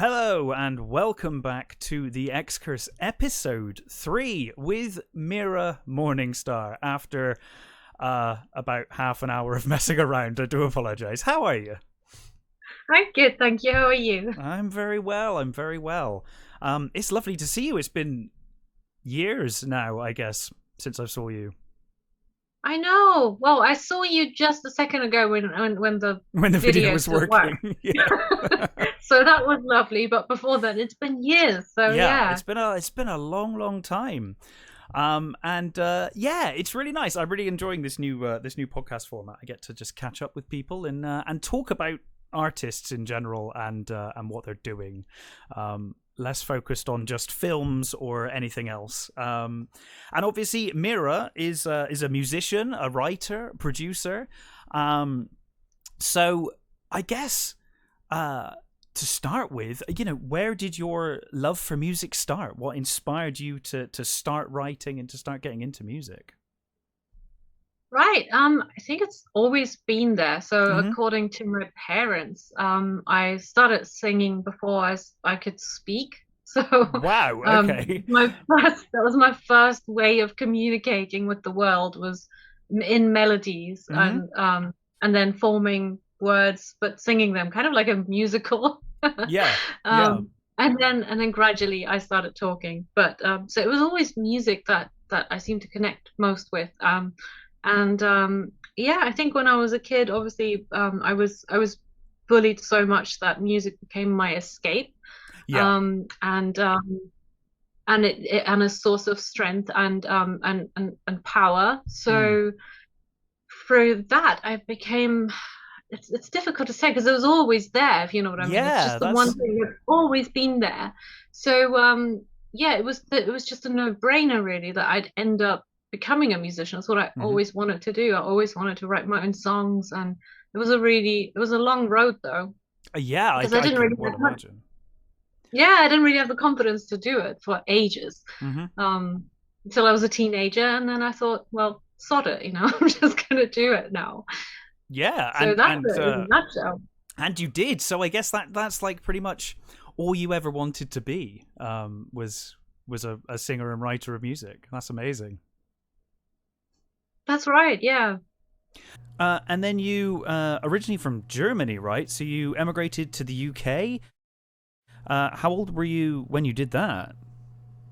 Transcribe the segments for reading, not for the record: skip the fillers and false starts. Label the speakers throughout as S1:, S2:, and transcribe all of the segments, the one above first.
S1: Hello and welcome back to the Excurse episode 3 with Mira Morningstar. After about half an hour of messing around, I do apologise. How are you?
S2: I'm good, thank you. How are you?
S1: I'm very well. It's lovely to see you. It's been years now, I guess, since I saw you.
S2: I know. Well, I saw you just a second ago when the
S1: When the video
S2: video
S1: was
S2: still worked.
S1: working. Yeah.
S2: So that was lovely. But before that, it's been years. So
S1: Yeah,
S2: yeah.
S1: it's been a long time. It's really nice. I'm really enjoying this new podcast format. I get to just catch up with people and talk about artists in general and what they're doing. Less focused on just films or anything else. And obviously, Mira is a musician, a writer, producer. So I guess to start with, where did your love for music start? What inspired you to start writing and to start getting into music?
S2: Right. I think it's always been there. So
S1: Mm-hmm.
S2: according to my parents, I started singing before I could speak. So
S1: Wow. Okay.
S2: that was my first way of communicating with the world was in melodies
S1: Mm-hmm.
S2: and then forming words but singing them kind of like a musical.
S1: Yeah. Yeah.
S2: And then gradually I started talking. But so it was always music that I seemed to connect most with. And yeah, I think when I was a kid, obviously, I was bullied so much that music became my escape,
S1: Yeah.
S2: um, and um, and a source of strength and power.
S1: Mm.
S2: So through that, I became. It's difficult to say because it was always there, if you know what I mean. It's
S1: Yeah.
S2: just the one
S1: That's
S2: thing that's always been there. So yeah, it was just a no-brainer really that I'd end up becoming a musician. That's what I
S1: mm-hmm.
S2: always wanted to do. I always wanted to write my own songs, and it was a long road though
S1: Yeah. I,
S2: because I
S1: I
S2: didn't really
S1: can well
S2: have much.
S1: imagine.
S2: Yeah, I didn't really have the confidence to do it for ages,
S1: Mm-hmm.
S2: um, until I was a teenager, and then I thought, well, sod it, I'm just gonna do it now.
S1: Yeah.
S2: So
S1: And
S2: that's
S1: and
S2: it in
S1: uh,
S2: a nutshell.
S1: And you did. So I guess that's like pretty much all you ever wanted to be. Was a singer and writer of music. That's amazing.
S2: That's right. Yeah.
S1: And then you originally from Germany, right? So you emigrated to the UK. How old were you when you did that?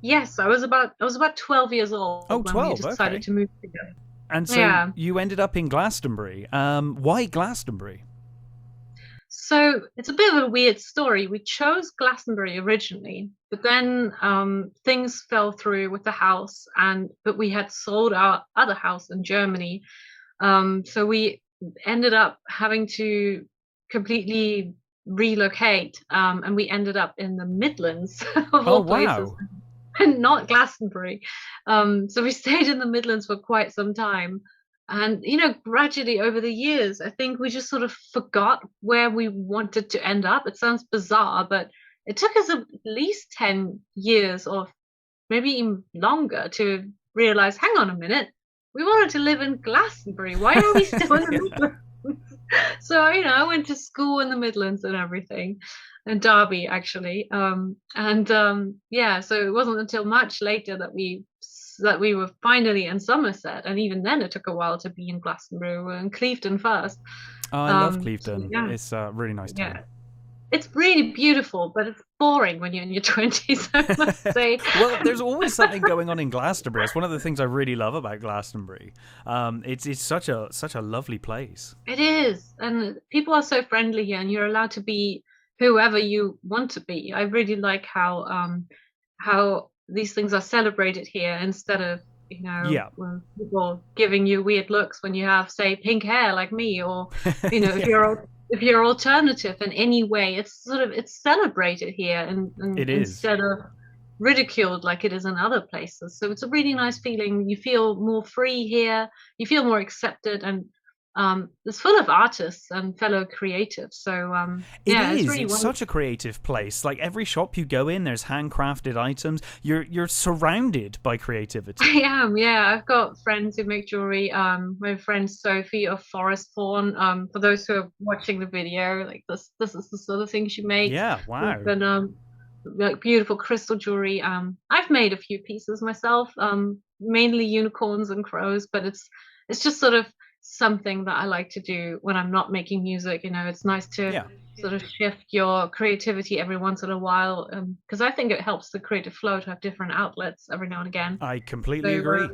S2: Yes, I was about 12 years
S1: Oh,
S2: old when we
S1: 12.
S2: decided
S1: Okay.
S2: to move together.
S1: And so
S2: Yeah.
S1: you ended up in Glastonbury. Why Glastonbury?
S2: So it's a bit of a weird story. We chose Glastonbury originally, but then things fell through with the house, and but we had sold our other house in Germany. So we ended up having to completely relocate, and we ended up in the Midlands of
S1: Oh,
S2: all places.
S1: wow.
S2: And not Glastonbury. So we stayed in the Midlands for quite some time. And, gradually over the years, I think we just sort of forgot where we wanted to end up. It sounds bizarre, but it took us at least 10 years or maybe even longer to realize, hang on a minute, we wanted to live in Glastonbury. Why are we still in the
S1: Yeah.
S2: Midlands? So, I went to school in the Midlands and everything, in Derby actually. Yeah, so it wasn't until much later that we were finally in Somerset, and even then it took a while to be in Glastonbury. We were in Clevedon first.
S1: Oh, I love
S2: So
S1: Clevedon.
S2: yeah,
S1: It's a really nice town.
S2: yeah. It's really beautiful, but it's boring when you're in your 20s, I must say.
S1: Well, there's always something going on in Glastonbury. It's one of the things I really love about Glastonbury. It's such a lovely place.
S2: It is, and people are so friendly here, and you're allowed to be whoever you want to be. I really like how these things are celebrated here instead of
S1: Yeah,
S2: when people giving you weird looks when you have, say, pink hair like me, or if
S1: yeah,
S2: you're alternative in any way. It's celebrated here, and
S1: it is.
S2: instead of ridiculed like it is in other places. So it's a really nice feeling. You feel more free here. You feel more accepted, and it's full of artists and fellow creatives. So
S1: It
S2: yeah, it's
S1: is.
S2: really
S1: It's
S2: wonderful.
S1: such a creative place. Like every shop you go in, there's handcrafted items. You're surrounded by creativity.
S2: I am, yeah. I've got friends who make jewelry. My friend Sophie of Forest Fawn. For those who are watching the video, like this is the sort of thing she makes.
S1: Yeah.
S2: We've
S1: Wow.
S2: been like beautiful crystal jewelry. I've made a few pieces myself. Mainly unicorns and crows, but it's just sort of something that I like to do when I'm not making music. You know, it's nice to
S1: Yeah.
S2: sort of shift your creativity every once in a while, because I think it helps the creative flow to have different outlets every now and again.
S1: I completely
S2: So
S1: agree.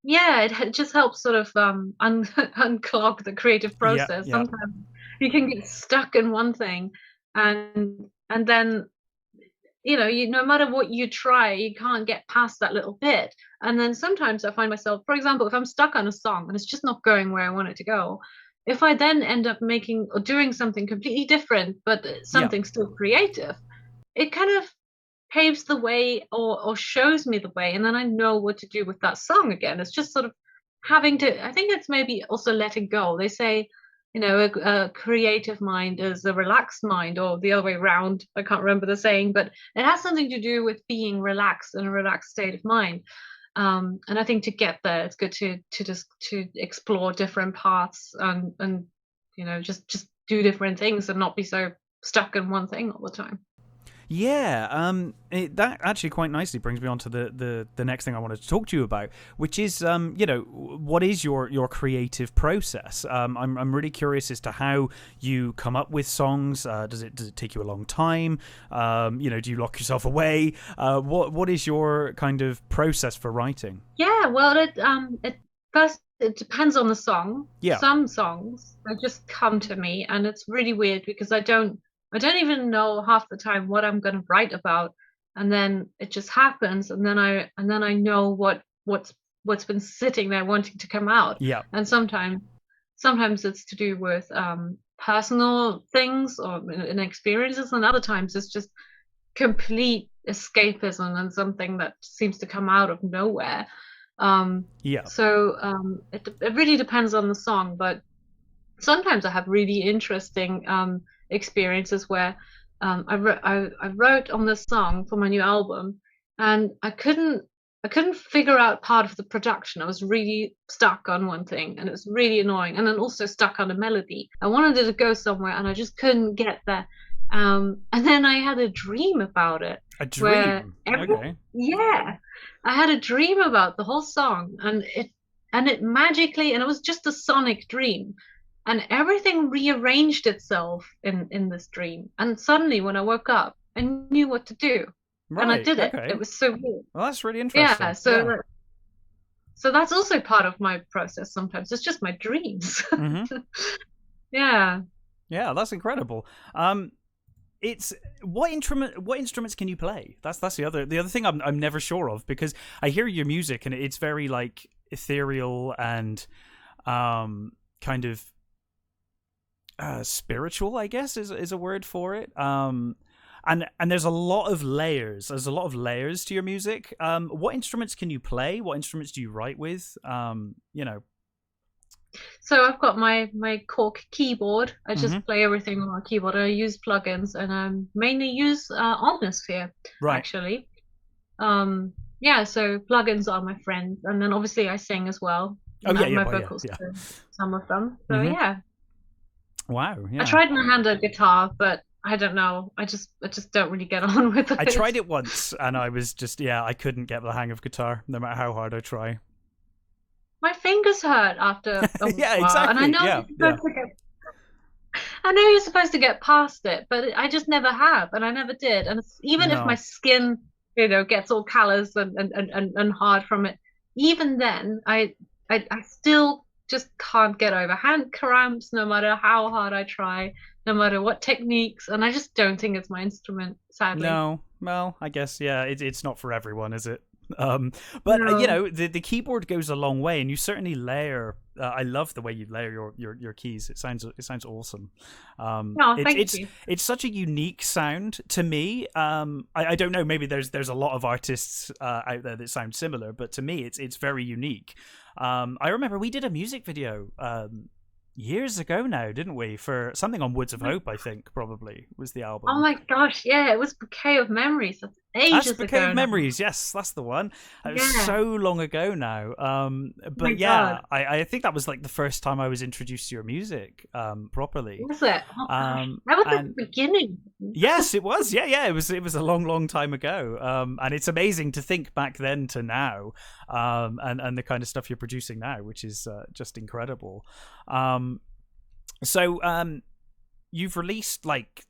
S2: yeah, it just helps sort of unclog the creative
S1: Yeah.
S2: process.
S1: Yeah.
S2: Sometimes you can get stuck in one thing, and then you no matter what you try, you can't get past that little bit. And then sometimes I find myself, for example, if I'm stuck on a song and it's just not going where I want it to go, if I then end up making or doing something completely different, but
S1: Yeah.
S2: something still creative, it kind of paves the way or shows me the way, and then I know what to do with that song again. It's just sort of having to, I think it's maybe also letting go. They say, a creative mind is a relaxed mind, or the other way around. I can't remember the saying, but it has something to do with being relaxed in a relaxed state of mind. And I think to get there, it's good to explore different paths, and just do different things and not be so stuck in one thing all the time.
S1: Yeah, that actually quite nicely brings me on to the next thing I wanted to talk to you about, which is what is your creative process? I'm really curious as to how you come up with songs. Does it take you a long time? Do you lock yourself away? What is your kind of process for writing?
S2: Yeah, well, it first it depends on the song.
S1: Yeah,
S2: Some songs they just come to me, and it's really weird because I don't even know half the time what I'm going to write about, and then it just happens, and then I know what's been sitting there wanting to come out.
S1: yeah,
S2: And sometimes it's to do with personal things or in experiences, and other times it's just complete escapism and something that seems to come out of nowhere. Um,
S1: yeah.
S2: it really depends on the song, but sometimes I have really interesting experiences where I wrote on this song for my new album, and I couldn't figure out part of the production. I was really stuck on one thing, and it was really annoying, and then also stuck on a melody. I wanted it to go somewhere, and I just couldn't get there. And then I had a dream about it,
S1: A
S2: where
S1: dream. Okay.
S2: yeah, I had a dream about the whole song, and it magically, and it was just a sonic dream, and everything rearranged itself in this dream. And suddenly, when I woke up, I knew what to do, and I
S1: Right.
S2: did it. It
S1: Okay.
S2: was so weird.
S1: Well, that's really
S2: Yeah,
S1: interesting.
S2: so
S1: Yeah.
S2: so that's also part of my process. Sometimes it's just my dreams.
S1: Hmm.
S2: Yeah.
S1: Yeah, that's incredible. It's what instruments can you play? That's the other thing I'm never sure of, because I hear your music and it's very like ethereal and kind of spiritual, I guess is a word for it. And there's a lot of layers. There's a lot of layers to your music. What instruments can you play? What instruments do you write with?
S2: So I've got my Cork keyboard. I
S1: Hmm.
S2: just play everything on my keyboard. I use plugins, and mainly use Omnisphere,
S1: Right.
S2: actually. Yeah, so plugins are my friends, and then obviously I sing as well.
S1: Oh
S2: And
S1: yeah,
S2: add
S1: yeah,
S2: my
S1: well, yeah,
S2: vocals
S1: yeah.
S2: to some of them. So
S1: Hmm.
S2: yeah,
S1: Wow,
S2: I
S1: yeah.
S2: tried my hand at guitar, but I don't know. I just don't really get on with
S1: I
S2: it.
S1: tried it once, and I was just I couldn't get the hang of guitar, no matter how hard I try.
S2: My fingers hurt after a
S1: Yeah,
S2: while, and I
S1: exactly.
S2: know
S1: Yeah,
S2: you're
S1: yeah.
S2: supposed to get I know you're supposed to get past it, but I just never have, and I never did. And even if my
S1: No,
S2: skin, gets all callous and hard from it, even then, I still just can't get over hand cramps, no matter how hard I try, no matter what techniques, and I just don't think it's my instrument, sadly.
S1: no. Well, I guess it's not for everyone, is it? Um, but
S2: No.
S1: the keyboard goes a long way, and you certainly layer. I love the way you layer your keys. It sounds awesome.
S2: No,
S1: It's
S2: thank
S1: it's
S2: you.
S1: it's such a unique sound to me. I don't know. Maybe there's a lot of artists out there that sound similar, but to me, it's very unique. I remember we did a music video years ago now, didn't we? For something on Woods of Hope, I think probably was the
S2: Oh
S1: album.
S2: my gosh, yeah, it was Bouquet of Memories. That's
S1: That's
S2: ages
S1: Bouquet of
S2: ago now.
S1: Memories. Yes, that's the one. It was
S2: Yeah.
S1: so long ago now.
S2: Oh my
S1: But
S2: God.
S1: yeah, I think that was like the first time I was introduced to your music properly.
S2: Was it? Oh gosh. That was at
S1: And
S2: the beginning.
S1: yes, it was. Yeah, yeah. It was a long, long time ago. And it's amazing to think back then to now, and the kind of stuff you're producing now, which is just incredible. Um, so you've released like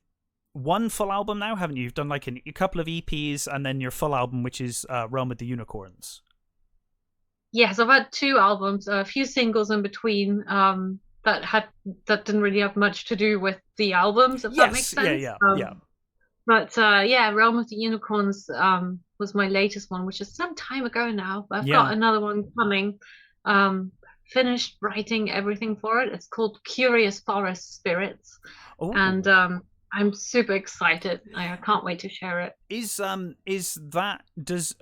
S1: one full album now, haven't you? You've done like a couple of EPs and then your full album, which is Realm of the Unicorns.
S2: Yes, I've had two albums, a few singles in between, that didn't really have much to do with the albums, if that makes
S1: Yes. Yeah.
S2: sense.
S1: Yeah. Yeah.
S2: But yeah, Realm of the Unicorns was my latest one, which is some time ago now. But I've
S1: Yeah.
S2: got another one coming. Um, Finished writing everything for it. It's called Curious Forest Spirits, and
S1: Oh.
S2: I'm super excited. I can't wait to share it.
S1: Is that does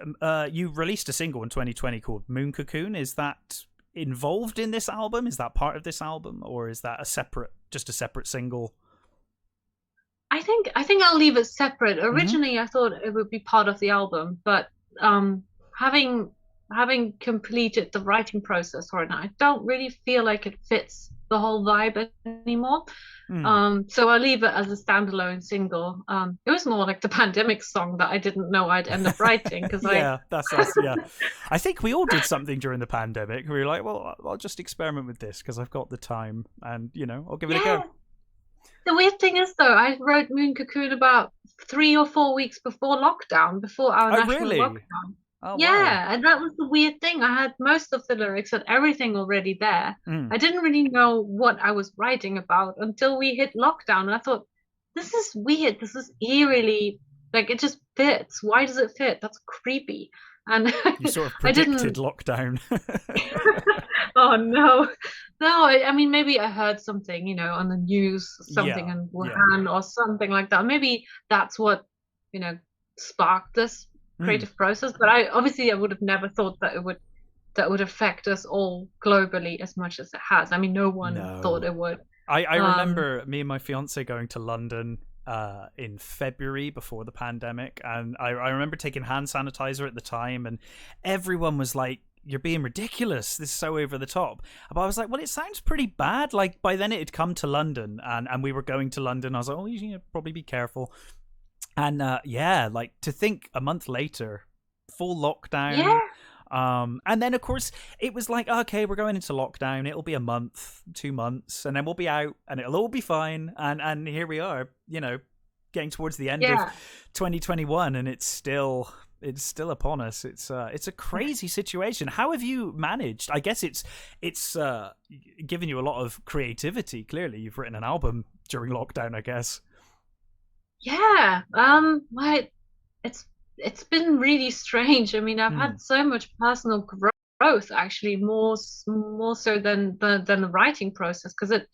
S1: you released a single in 2020 called Moon Cocoon? Is that involved in this album? Is that part of this album, or is that just a separate single?
S2: I think I'll leave it separate.
S1: Hmm.
S2: Originally, I thought it would be part of the album, but um, having having completed the writing process for it now, I don't really feel like it fits the whole vibe anymore.
S1: Mm.
S2: So I'll leave it as a standalone single. It was more like the pandemic song that I didn't know I'd end up writing because I
S1: Yeah, that's us. Yeah, I think we all did something during the pandemic. We were like, well, I'll just experiment with this because I've got the time, and I'll give it a
S2: yeah.
S1: go.
S2: The weird thing is though, I wrote Moon Cocoon about 3 or 4 weeks before lockdown, before our
S1: Oh,
S2: national
S1: really?
S2: lockdown.
S1: Oh, wow.
S2: Yeah, and that was the weird thing. I had most of the lyrics and everything already there.
S1: Mm.
S2: I didn't really know what I was writing about until we hit lockdown. And I thought, this is weird. This is eerily, like, it just fits. Why does it fit? That's creepy. And
S1: You sort of
S2: I
S1: predicted
S2: didn't,
S1: lockdown.
S2: oh no. No, I mean, maybe I heard something, on the news, something
S1: Yeah,
S2: in
S1: yeah.
S2: Wuhan or something like that. Maybe that's what, you know, sparked this
S1: Mm.
S2: creative process. But I would have never thought that would affect us all globally as much as it has. I mean, no one thought
S1: No.
S2: it would.
S1: I
S2: Um,
S1: remember me and my fiance going to London in February before the pandemic, and I remember taking hand sanitizer at the time, and everyone was like, "You're being ridiculous. This is so over the top." But I was like, "Well, it sounds pretty bad." Like by then it had come to London, and we were going to London. I was like, "Oh, you know, probably be careful." And yeah, like to think a month later, full lockdown.
S2: yeah,
S1: And then of course it was like, okay, we're going into lockdown. It'll be a month, 2 months, and then we'll be out, and it'll all be fine. And here we are, getting towards the end of
S2: yeah,
S1: 2021, and it's still upon us. It's a
S2: yeah.
S1: crazy situation. How have you managed? I guess it's given you a lot of creativity. Clearly, you've written an album during lockdown, I guess.
S2: Yeah. It's it's been really strange. I mean, I've
S1: Hmm.
S2: had so much personal growth, actually, more so than the writing process, because it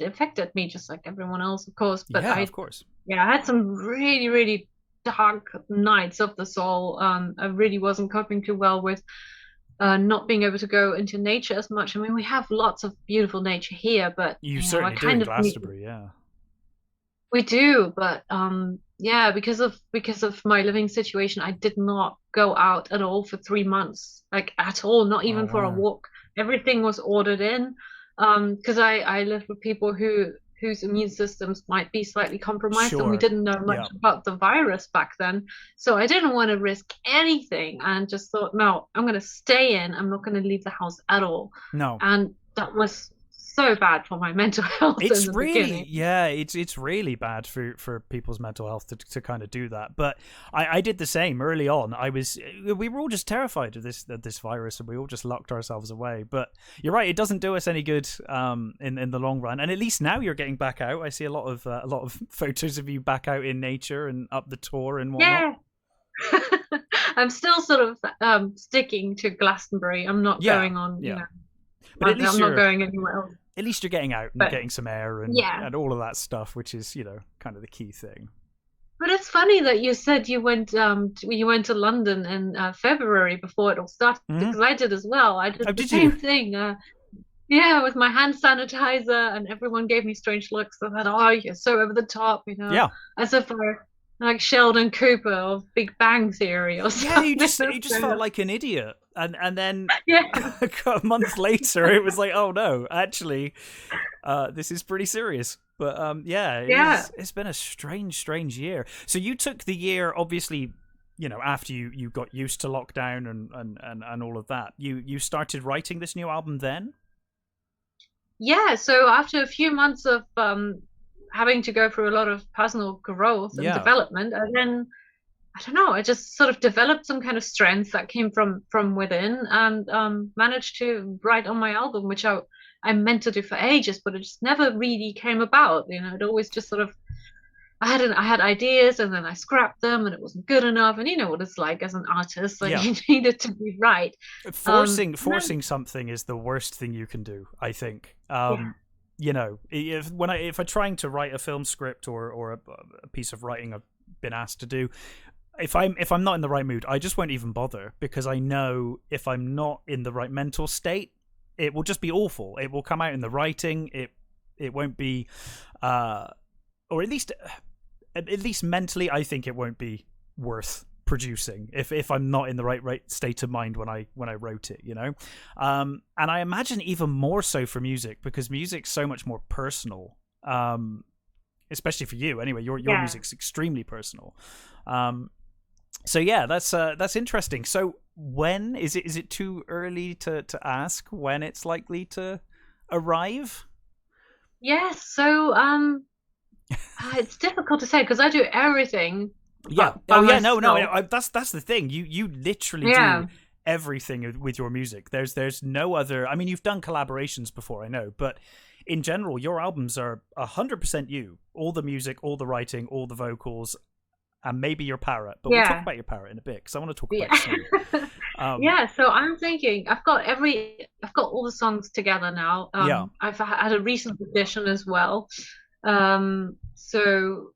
S2: affected me just like everyone else, of course. But
S1: Yeah, of course.
S2: I had some really, really dark nights of the soul. I really wasn't coping too well with not being able to go into nature as much. I mean, we have lots of beautiful nature here, but
S1: You
S2: I
S1: certainly do in
S2: kind of need.
S1: Glastonbury, yeah.
S2: We do, but yeah, because of my living situation, I did not go out at all for 3 months, like at all, not
S1: Oh,
S2: even for a
S1: wow.
S2: walk. Everything was ordered in, because I live with people whose immune systems might be slightly compromised, and we
S1: Sure.
S2: didn't know much
S1: Yeah.
S2: about the virus back then, so I didn't want to risk anything, and just thought, no, I'm gonna stay in. I'm not gonna leave the house at all,
S1: No.
S2: and that was so bad for my mental health in
S1: It's
S2: the
S1: really,
S2: beginning.
S1: yeah, it's really bad for people's mental health to kind of do that. But I did the same early on. We were all just terrified of this virus, and we all just locked ourselves away. But you're right, it doesn't do us any good in the long run. And at least now you're getting back out. I see a lot of photos of you back out in nature and up the tour and whatnot.
S2: Yeah. I'm still sort of sticking to Glastonbury. I'm not
S1: Yeah,
S2: going on,
S1: yeah. But at least
S2: I'm not
S1: you're
S2: going anywhere else.
S1: at least you're getting out and
S2: But
S1: getting some air
S2: yeah.
S1: and all of that stuff, which is kind of the key thing.
S2: But it's funny that you said you went to London in February before it all started,
S1: Hmm.
S2: because I did as well. I did
S1: Oh,
S2: the
S1: did you?
S2: same thing. yeah, with my hand sanitizer, and everyone gave me strange looks. They said, "Oh, you're so over the top,"
S1: Yeah.
S2: as if we're like Sheldon Cooper of Big Bang Theory or
S1: Yeah,
S2: something.
S1: you just felt like an idiot, and then
S2: Yeah,
S1: a month later, it was like, oh no, actually, this is pretty serious. But yeah,
S2: yeah.
S1: it's been a strange year. So you took the year, obviously, after you got used to lockdown and all of that. You started writing this new album then.
S2: Yeah, so after a few months of having to go through a lot of personal growth and
S1: Yeah,
S2: development, and then I don't know, I just sort of developed some kind of strength that came from within, and managed to write on my album, which I meant to do for ages, but it just never really came about. It always just sort of I had ideas and then I scrapped them and it wasn't good enough. And you know what it's like as an artist, like
S1: yeah.
S2: you need it to be right. And then,
S1: Forcing something is the worst thing you can do, I think.
S2: yeah,
S1: If I'm trying to write a film script or a piece of writing I've been asked to do, if I'm not in the right mood, I just won't even bother, because I know if I'm not in the right mental state, it will just be awful. It will come out in the writing. It won't be, or at least mentally, I think it won't be worth producing if I'm not in the right state of mind when I wrote it, and I imagine even more so for music, because music's so much more personal, especially for you anyway. Your
S2: yeah.
S1: music's extremely personal. So yeah, that's interesting. So when is it too early to ask when it's likely to arrive?
S2: Yes, so it's difficult to say because I do everything
S1: Yeah.
S2: by
S1: Oh yeah. No. No.
S2: myself.
S1: That's the thing. You literally do
S2: Yeah.
S1: everything with your music. There's no other. I mean, you've done collaborations before, I know, but in general, your albums are 100% you. All the music, all the writing, all the vocals, and maybe your parrot. But we'll talk
S2: Yeah.
S1: about your parrot in a bit, because I want to talk
S2: Yeah.
S1: about you. Um.
S2: Yeah, so I'm thinking I've got all the songs together now.
S1: Yeah.
S2: I've had a recent addition as well. So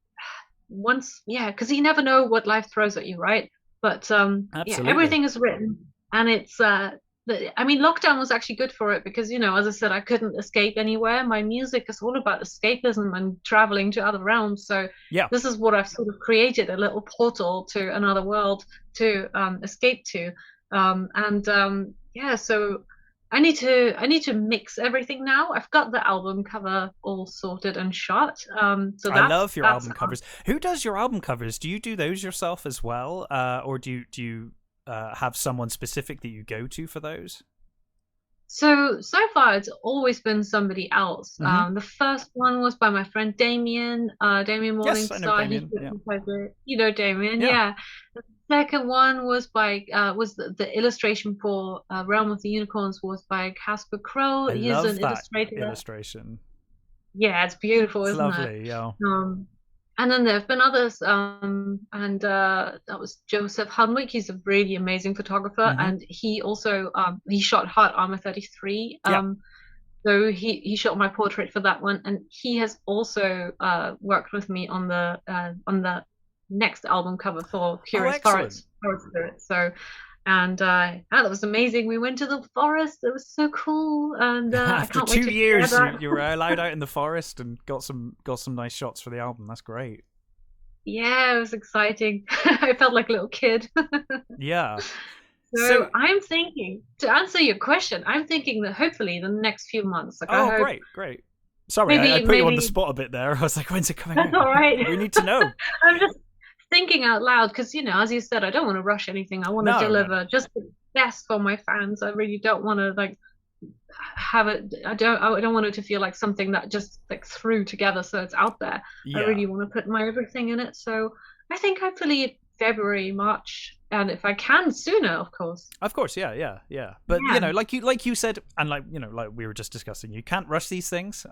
S2: once, yeah, because you never know what life throws at you, right? But yeah,
S1: Absolutely.
S2: everything is written, and it's I mean, lockdown was actually good for it because, as I said, I couldn't escape anywhere. My music is all about escapism and traveling to other realms. So
S1: Yeah.
S2: this is what I've sort of created, a little portal to another world to escape to. And yeah, so I need to mix everything now. I've got the album cover all sorted and shot. So
S1: I love your
S2: that's
S1: album covers. Who does your album covers? Do you do those yourself as well, or do you have someone specific that you go to for those?
S2: so far it's always been somebody else.
S1: Mm-hmm.
S2: The first one was by my friend Damien
S1: Yes, I know
S2: Morningstar.
S1: Damien. Yeah.
S2: You know Damien,
S1: Yeah.
S2: yeah. The second one was by was the illustration for Realm of the Unicorns was by Casper Crow.
S1: I
S2: He's an
S1: love that
S2: illustrator.
S1: illustration.
S2: Yeah, it's beautiful,
S1: It's
S2: isn't it?
S1: lovely. Yeah.
S2: Um, and then there have been others, and that was Joseph Hunwick. He's a really amazing photographer,
S1: Mm-hmm.
S2: and he also he shot Heart Armor 33.
S1: Yeah.
S2: So he shot my portrait for that one, and he has also worked with me on the next album cover for
S1: Oh,
S2: Curious
S1: excellent.
S2: Forest Spirit. So, and that was amazing. We went to the forest. It was so cool, and I
S1: After
S2: can't wait
S1: two
S2: to share
S1: years,
S2: that.
S1: you were allowed out in the forest and got some nice shots for the album. That's great.
S2: Yeah, it was exciting. I felt like a little kid.
S1: Yeah. So,
S2: So I'm thinking, to answer your question, I'm thinking that hopefully the next few months, like I
S1: oh,
S2: hope
S1: great, great. Sorry, I
S2: maybe
S1: put you on the
S2: maybe
S1: spot a bit there. I was like, when's it coming
S2: that's
S1: out?
S2: all right.
S1: We need to know.
S2: I'm just thinking out loud because, as you said, I don't want to rush anything. I want to
S1: No, no, no.
S2: deliver just the best for my fans. I really don't want to like have it. I don't want it to feel like something that just like threw together so it's out there. I
S1: Yeah.
S2: really want to put my everything in it. So I think hopefully February, March, and if I can sooner, of course.
S1: Of course, yeah, yeah, yeah. But
S2: Yeah.
S1: like you said, and like we were just discussing, you can't rush these things.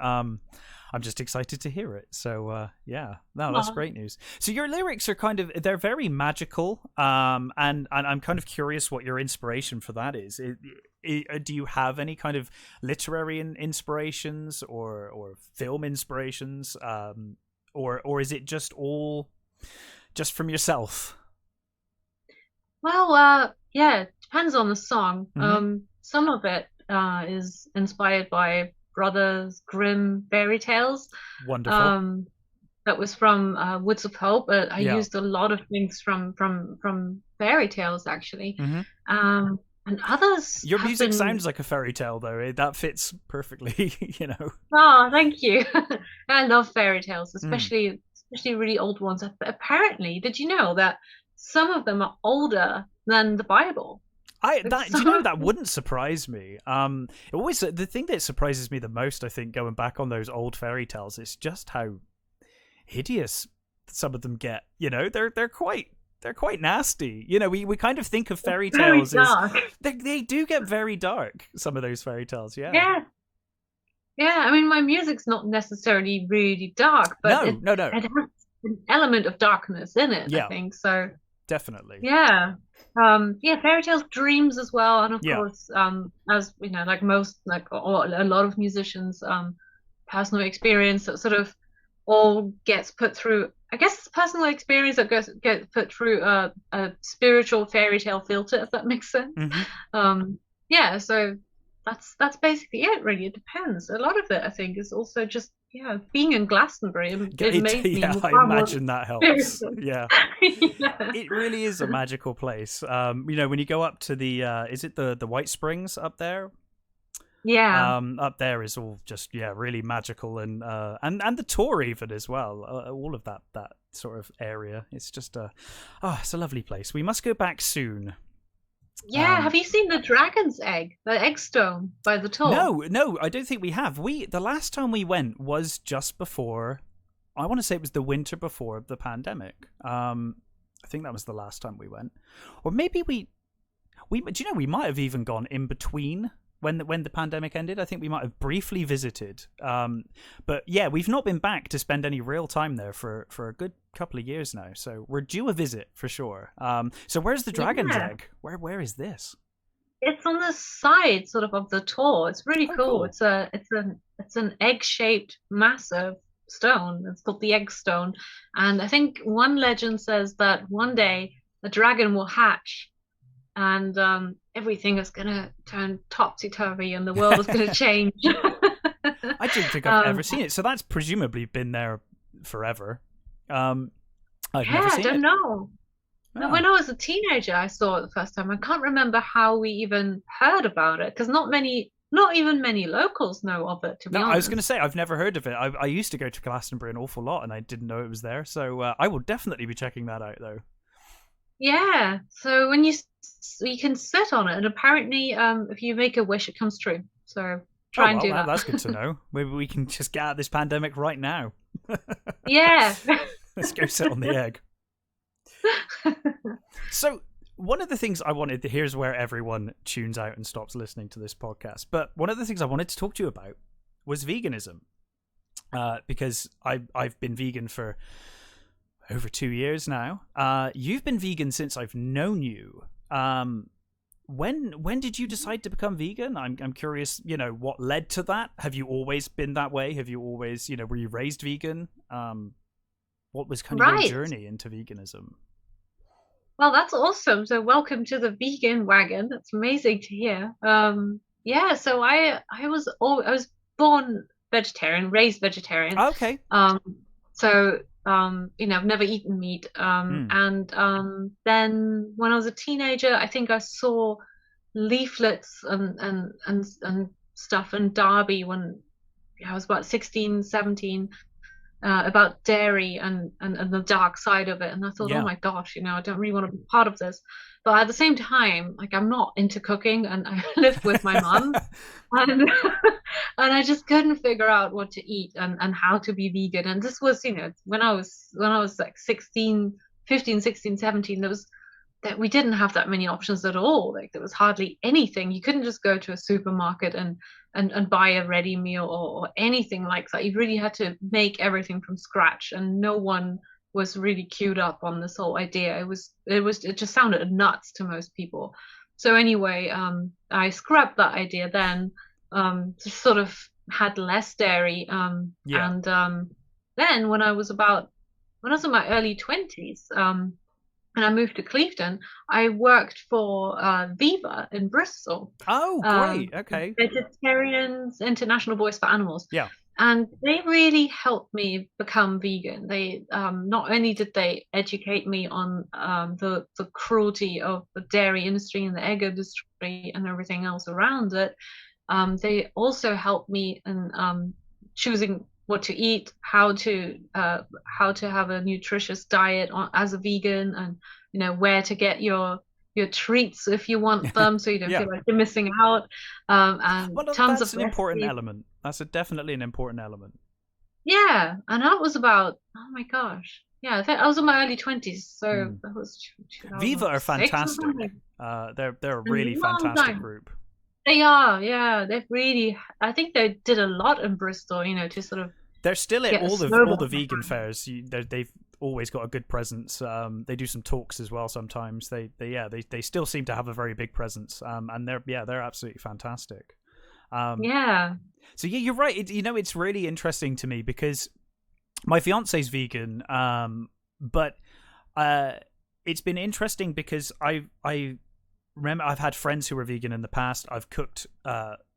S1: I'm just excited to hear it. So yeah, no, that's
S2: Aw.
S1: great news. So your lyrics are they're very magical. And I'm kind of curious what your inspiration for that is. Do you have any kind of literary inspirations or film inspirations? Or is it just all just from yourself?
S2: Well, yeah, it depends on the song.
S1: Mm-hmm.
S2: Some of it is inspired by Brothers Grimm fairy tales.
S1: Wonderful.
S2: Um, that was from Woods of Hope. I
S1: Yeah.
S2: used a lot of things from fairy tales actually,
S1: Hmm.
S2: and others
S1: Your
S2: have
S1: music
S2: been.
S1: sounds like a fairy tale, though. That fits perfectly, you know.
S2: Oh, thank you. I love fairy tales,
S1: Mm.
S2: especially really old ones. Apparently, did you know that some of them are older than the Bible?
S1: I
S2: Like
S1: that do you
S2: some
S1: know
S2: of
S1: that
S2: them.
S1: wouldn't surprise me. It always the thing that surprises me the most, I think, going back on those old fairy tales, is just how hideous some of them get. You know, they're quite nasty. You know, we kind of think of fairy
S2: Very
S1: tales as
S2: dark.
S1: they do get very dark. Some of those fairy tales, yeah.
S2: Yeah, yeah. I mean, my music's not necessarily really dark, but
S1: No, no, no.
S2: it has an element of darkness in it, I
S1: Yeah,
S2: think. So
S1: definitely.
S2: yeah. Yeah, fairy tales, dreams as well, and of
S1: Yeah.
S2: course, as you know, like most, like or a lot of musicians, personal experience that sort of all gets put through. I guess it's personal experience that gets put through a spiritual fairy tale filter, if that makes sense.
S1: Hmm.
S2: Um, yeah, so that's basically it. Really, it depends. A lot of it, I think, is also just being in Glastonbury. It made me
S1: Yeah, I
S2: far more
S1: imagine that helps.
S2: spiritual.
S1: Yeah.
S2: Yeah.
S1: It really is a magical place. You know, when you go up to the is it the White Springs up there?
S2: Yeah.
S1: Up there is all just really magical, and the tour even as well. All of that sort of area. It's just it's a lovely place. We must go back soon.
S2: Yeah,
S1: Um,
S2: have you seen the dragon's egg, the egg stone by the tour?
S1: no, no, I don't think we have. The last time we went was just before. I want to say it was the winter before the pandemic. I think that was the last time we went, or maybe we. Do you know we might have even gone in between when the pandemic ended. I think we might have briefly visited. But yeah, we've not been back to spend any real time there for a good couple of years now. So we're due a visit for sure. So where's the dragon's
S2: Yeah,
S1: egg? Where is this?
S2: it's on the side sort of the tour. It's really
S1: Oh,
S2: cool.
S1: cool.
S2: It's an egg-shaped massive stone. It's called the egg stone. And I think one legend says that one day a dragon will hatch and everything is gonna turn topsy-turvy and the world is gonna change.
S1: I don't think I've
S2: Um,
S1: ever seen it. So that's presumably been there forever. Um, I've never
S2: yeah, I
S1: seen
S2: don't
S1: it.
S2: know. Now,
S1: Oh.
S2: when I was a teenager, I saw it the first time. I can't remember how we even heard about it because not even many locals know of it, to
S1: No,
S2: be
S1: I was going to
S2: honest.
S1: say I've never heard of it. I used to go to Glastonbury an awful lot, and I didn't know it was there. So I will definitely be checking that out, though.
S2: Yeah, so when you can sit on it, and apparently, if you make a wish, it comes true. So
S1: Oh
S2: try and
S1: well,
S2: do that.
S1: that's good to know. Maybe we can just get out of this pandemic right now.
S2: Yeah.
S1: Let's go sit on the egg. So one of the things I wanted, here's where everyone tunes out and stops listening to this podcast. But one of the things I wanted to talk to you about was veganism, because I've been vegan for over 2 years now. You've been vegan since I've known you. When did you decide to become vegan? I'm curious. You know, what led to that? Have you always been that way? Have you always, were you raised vegan? What was kind of your
S2: Right.
S1: journey into veganism?
S2: Well, that's awesome. So welcome to the vegan wagon. That's amazing to hear. Yeah, so I was born vegetarian, raised vegetarian.
S1: Okay.
S2: Um, so I've never eaten meat.
S1: Hmm.
S2: And then when I was a teenager, I think I saw leaflets and stuff in Derby when I was about 16, 17, about dairy and the dark side of it. And I thought, oh
S1: Yeah.
S2: my gosh, I don't really want to be part of this. But at the same time, like I'm not into cooking and I lived with my mum and and I just couldn't figure out what to eat and how to be vegan. And this was, when I was like 16, 15, 16, 17, there was that we didn't have that many options at all. Like there was hardly anything. You couldn't just go to a supermarket and buy a ready meal or anything like that. You really had to make everything from scratch, and no one was really queued up on this whole idea. It just sounded nuts to most people. So anyway, I scrapped that idea then, just sort of had less dairy,
S1: Yeah.
S2: and then when I was in my early 20s, and I moved to Clevedon, I worked for Viva in Bristol.
S1: Oh, great. Okay.
S2: Vegetarians International Voice for Animals.
S1: Yeah.
S2: And they really helped me become vegan. They not only did they educate me on the cruelty of the dairy industry and the egg industry and everything else around it, they also helped me in choosing what to eat, how to have a nutritious diet as a vegan, and where to get your treats if you want them, so you don't
S1: Yeah.
S2: feel like you're missing out. And
S1: Well,
S2: tons
S1: that's
S2: of
S1: an important
S2: recipes.
S1: element. That's definitely an important element.
S2: Yeah, and that was about, oh my gosh, yeah, I think I was in my early 20s, so
S1: Mm.
S2: that was
S1: Viva are
S2: 2006 or
S1: fantastic.
S2: something.
S1: They're a
S2: A
S1: really
S2: long
S1: fantastic
S2: time.
S1: group.
S2: They are, yeah. They've really, I think they did a lot in Bristol, to sort of
S1: They're still at
S2: get a
S1: all the
S2: snowball.
S1: vegan fairs. They've always got a good presence. They do some talks as well sometimes. They still seem to have a very big presence. And they're absolutely fantastic.
S2: Yeah.
S1: So yeah, you're right. It's really interesting to me because my fiance's vegan. But it's been interesting because I remember I've had friends who were vegan in the past. I've cooked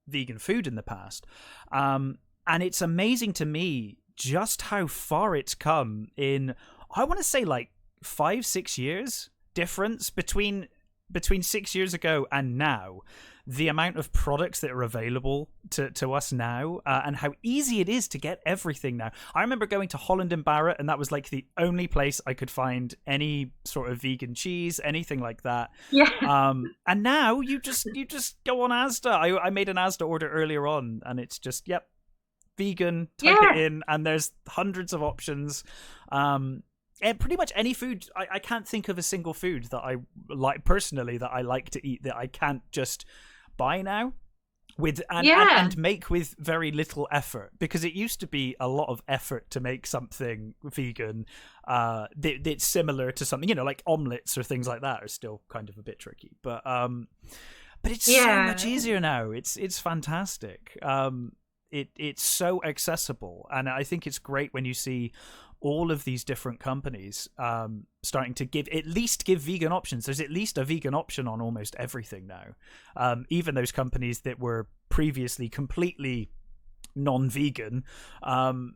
S1: vegan food in the past. And it's amazing to me just how far it's come in, I want to say like 5-6 years difference between 6 years ago and now. The amount of products that are available to us now, and how easy it is to get everything now. I remember going to Holland and Barrett, and that was like the only place I could find any sort of vegan cheese, anything like that.
S2: Yeah.
S1: And now you just go on Asda. I made an Asda order earlier on, and it's just vegan, type it in, and there's hundreds of options. And pretty much any food. I can't think of a single food that I like personally that I like to eat that I can't just buy now and make with very little effort, because it used to be a lot of effort to make something vegan that's similar to something, like omelets or things like that are still kind of a bit tricky, but it's so much easier now. It's fantastic. It's so accessible, and I think it's great when you see all of these different companies starting to give vegan options. There's at least a vegan option on almost everything now. Even those companies that were previously completely non-vegan,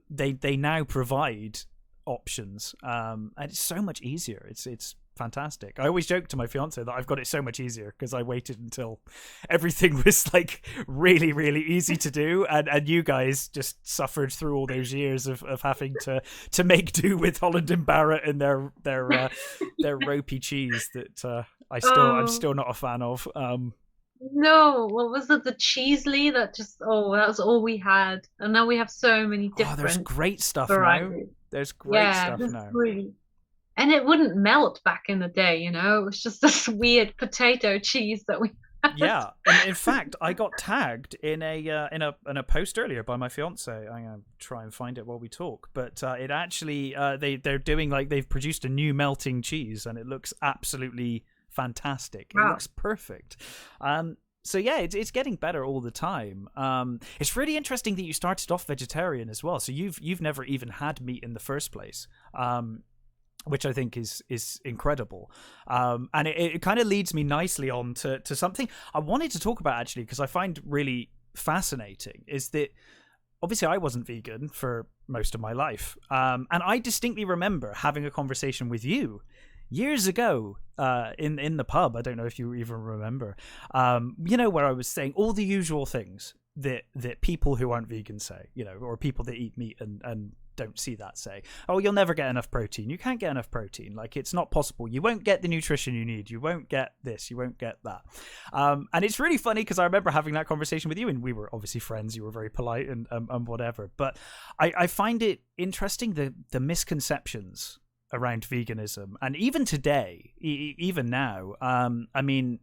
S1: they now provide options, and it's so much easier. It's fantastic. I always joke to my fiance that I've got it so much easier because I waited until everything was like really, really easy to do, and you guys just suffered through all those years of having to make do with Holland and Barrett and their ropey cheese that I'm still not a fan of.
S2: No, what was it? The Cheesley that was all we had, and now we have so many different.
S1: There's great stuff
S2: varieties.
S1: now. There's great stuff
S2: there's
S1: now.
S2: Really. And it wouldn't melt back in the day, it was just this weird potato cheese that we had.
S1: Yeah, and in fact, I got tagged in a post earlier by my fiance. I'm gonna try and find it while we talk, but it actually they're doing, like, they've produced a new melting cheese, and it looks absolutely fantastic. Wow. It looks perfect. So yeah, it's getting better all the time. It's really interesting that you started off vegetarian as well. So you've never even had meat in the first place. Which I think is incredible. And it kind of leads me nicely on to something I wanted to talk about, actually, because I find really fascinating, is that obviously I wasn't vegan for most of my life. And I distinctly remember having a conversation with you years ago in the pub. I don't know if you even remember, where I was saying all the usual things that people who aren't vegan say, or people that eat meat and don't see that say, oh, you'll never get enough protein. You can't get enough protein. Like, it's not possible. You won't get the nutrition you need. You won't get this. You won't get that. And it's really funny because I remember having that conversation with you, and we were obviously friends. You were very polite and whatever. But I find it interesting, the misconceptions around veganism. And even today, even now, I mean,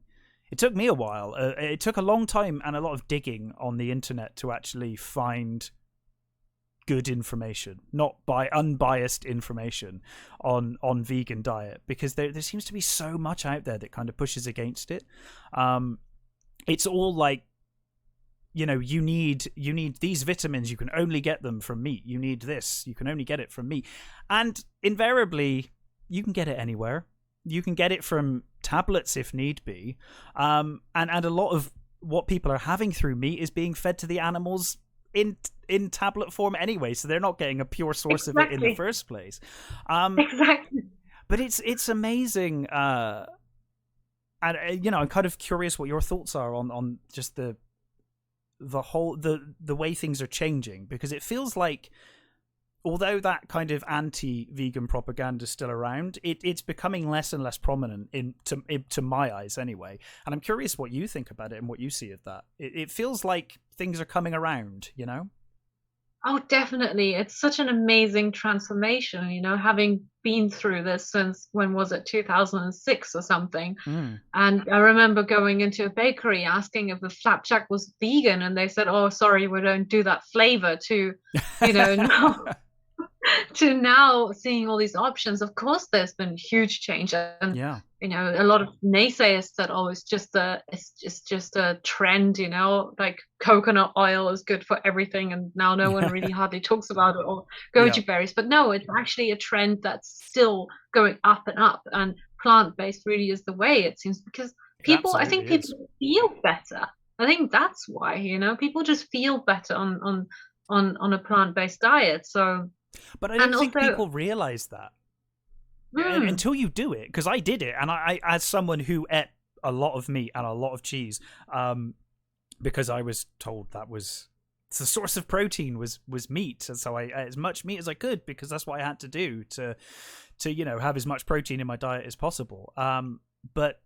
S1: it took me a while. It took a long time and a lot of digging on the internet to actually find good information, not by unbiased information on vegan diet, because there seems to be so much out there that kind of pushes against it. It's all like, you need these vitamins, you can only get them from meat. You need this, you can only get it from meat. And invariably, you can get it anywhere. You can get it from tablets if need be, and a lot of what people are having through meat is being fed to the animals in tablet form anyway, so they're not getting a pure source of it in the first place.
S2: Exactly.
S1: But it's amazing, and I'm kind of curious what your thoughts are on just the whole the way things are changing, because it feels like, although that kind of anti-vegan propaganda is still around, it's becoming less and less prominent to my eyes anyway. And I'm curious what you think about it and what you see of that. It feels like things are coming around,
S2: Oh, definitely. It's such an amazing transformation, having been through this since, when was it, 2006 or something.
S1: Mm.
S2: And I remember going into a bakery asking if the flapjack was vegan, and they said, "Oh, sorry, we don't do that flavor," now to now seeing all these options. Of course, there's been huge change, and
S1: Yeah.
S2: a lot of naysayers said, "Oh, it's just a trend," like coconut oil is good for everything, and now no one really hardly talks about it, or goji berries. But no, it's actually a trend that's still going up and up, and plant-based really is the way, it seems, because I think people feel better. I think that's why, people just feel better on a plant-based diet. So.
S1: But I don't think people realize that until you do it, because I did it, and I, as someone who ate a lot of meat and a lot of cheese, because I was told that was the source of protein was meat, and so I ate as much meat as I could, because that's what I had to do to have as much protein in my diet as possible. But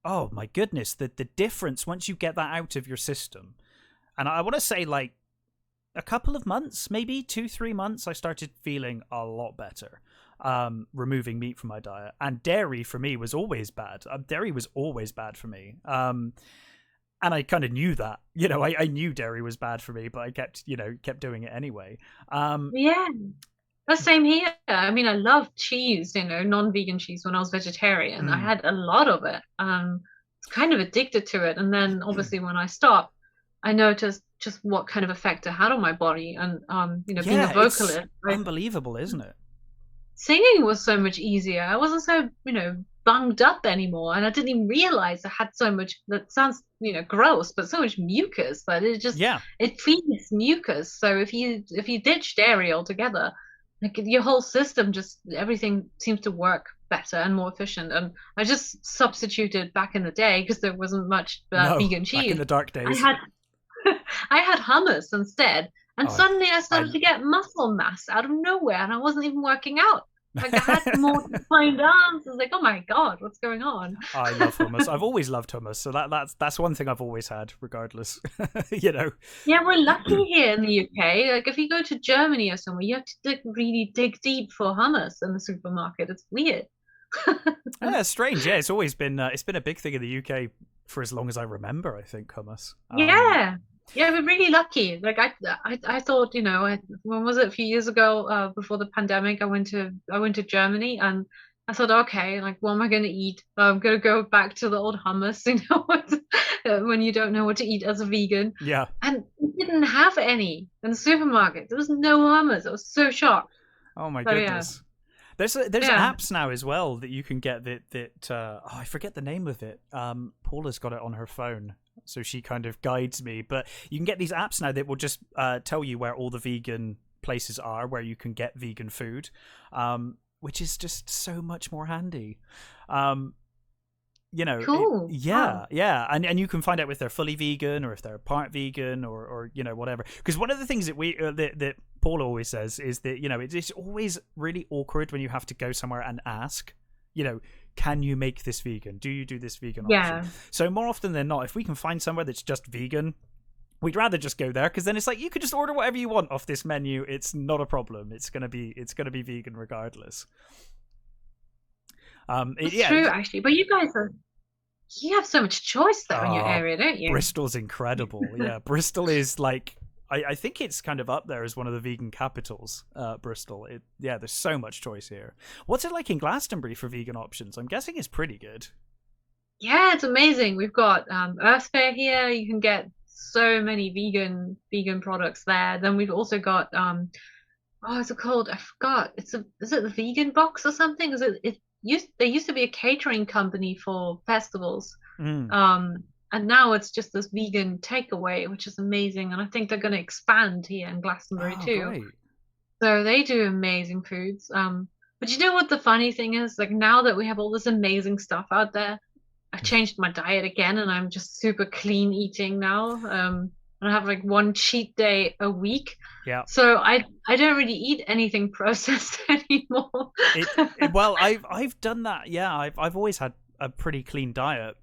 S1: oh my goodness, the difference once you get that out of your system, and I want to say, like, a couple of months, maybe 2-3 months, I started feeling a lot better, removing meat from my diet. And dairy for me was always bad. Dairy was always bad for me. And I kind of knew that, I knew dairy was bad for me, but I kept doing it anyway.
S2: Yeah, the same here. I mean, I love cheese, non-vegan cheese when I was vegetarian. I had a lot of it. It's kind of addicted to it. And then obviously when I stopped, I noticed just what kind of effect it had on my body. And being a vocalist,
S1: it's unbelievable, isn't it?
S2: Singing was so much easier. I wasn't so bunged up anymore, and I didn't even realize I had so much. That sounds gross, but so much mucus that it feeds mucus. So if you ditch dairy altogether, like, your whole system, just everything seems to work better and more efficient. And I just substituted back in the day, because there wasn't much vegan cheese.
S1: Back in the dark days.
S2: I had hummus instead, and suddenly I started to get muscle mass out of nowhere, and I wasn't even working out. Like, I had more defined arms. I was like, oh my god, what's going on?
S1: I love hummus. I've always loved hummus, so that's one thing I've always had, regardless. Yeah,
S2: we're lucky here in the UK. Like, if you go to Germany or somewhere, you have to really dig deep for hummus in the supermarket. It's weird.
S1: Yeah, it's strange. Yeah, it's always been it's been a big thing in the UK for as long as I remember, I think, hummus.
S2: Yeah, we're really lucky. Like, I thought, when was it, a few years ago, before the pandemic, I went to Germany, and I thought, okay, like, what am I going to eat? I'm going to go back to the old hummus, when you don't know what to eat as a vegan.
S1: Yeah.
S2: And we didn't have any in the supermarket. There was no hummus. I was so shocked.
S1: Oh my goodness. Yeah. There's apps now as well that you can get that I forget the name of it. Paula's got it on her phone, so she kind of guides me. But you can get these apps now that will just tell you where all the vegan places are, where you can get vegan food, which is just so much more handy.
S2: Cool.
S1: Yeah. And you can find out if they're fully vegan or if they're part vegan or whatever. Because one of the things that that Paula always says is that, it's always really awkward when you have to go somewhere and ask, can you make this vegan? Do you do this vegan option? So more often than not, if we can find somewhere that's just vegan, we'd rather just go there, because then it's like, you could just order whatever you want off this menu. It's not a problem. It's gonna be vegan regardless.
S2: It's true, actually. But you have so much choice though in your area, don't you?
S1: Bristol's incredible. Yeah, Bristol is like, I think it's kind of up there as one of the vegan capitals. Bristol. There's so much choice here. What's it like in Glastonbury for vegan options? I'm guessing it's pretty good.
S2: Yeah, it's amazing. We've got Earth Fair here. You can get so many vegan products there. Then we've also got what's it called? I forgot. Is it the vegan box or something? they used to be a catering company for festivals.
S1: Mm.
S2: And now it's just this vegan takeaway, which is amazing. And I think they're going to expand here in Glastonbury
S1: Oh,
S2: too.
S1: great.
S2: So they do amazing foods. But you know what the funny thing is? Like now that we have all this amazing stuff out there, I've changed my diet again and I'm just super clean eating now. And I have like one cheat day a week.
S1: Yeah.
S2: So I don't really eat anything processed anymore.
S1: Well, I've done that. Yeah, I've always had a pretty clean diet.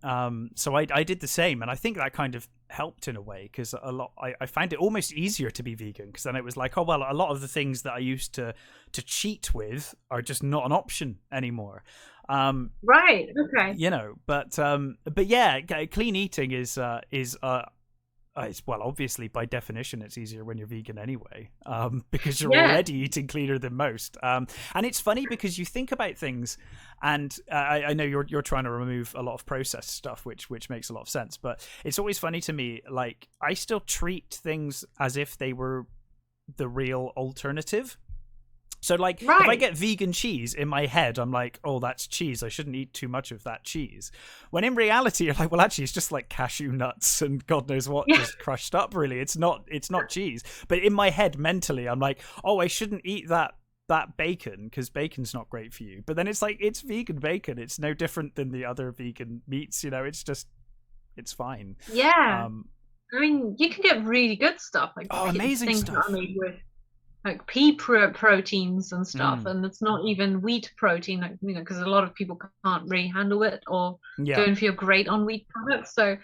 S1: So I did the same, and I think that kind of helped in a way, because I found it almost easier to be vegan, because then it was like, oh well, a lot of the things that I used to cheat with are just not an option anymore.
S2: Right. Okay.
S1: You know, but yeah, clean eating is it's, well, obviously by definition it's easier when you're vegan anyway, because you're already eating cleaner than most. And it's funny because you think about things, and I know you're trying to remove a lot of processed stuff, which makes a lot of sense. But it's always funny to me, like I still treat things as if they were the real alternative. So, like, if I get vegan cheese, in my head, I'm like, oh, that's cheese. I shouldn't eat too much of that cheese. When in reality, you're like, well, actually, it's just like cashew nuts and God knows what just crushed up, really. It's not cheese. But in my head, mentally, I'm like, oh, I shouldn't eat that bacon because bacon's not great for you. But then it's like, it's vegan bacon. It's no different than the other vegan meats. You know, it's fine.
S2: Yeah. I mean, you can get really good stuff. Like
S1: amazing stuff.
S2: That are made with like pea proteins and stuff, and it's not even wheat protein, like, you know, because a lot of people can't really handle it or don't feel great on wheat products. So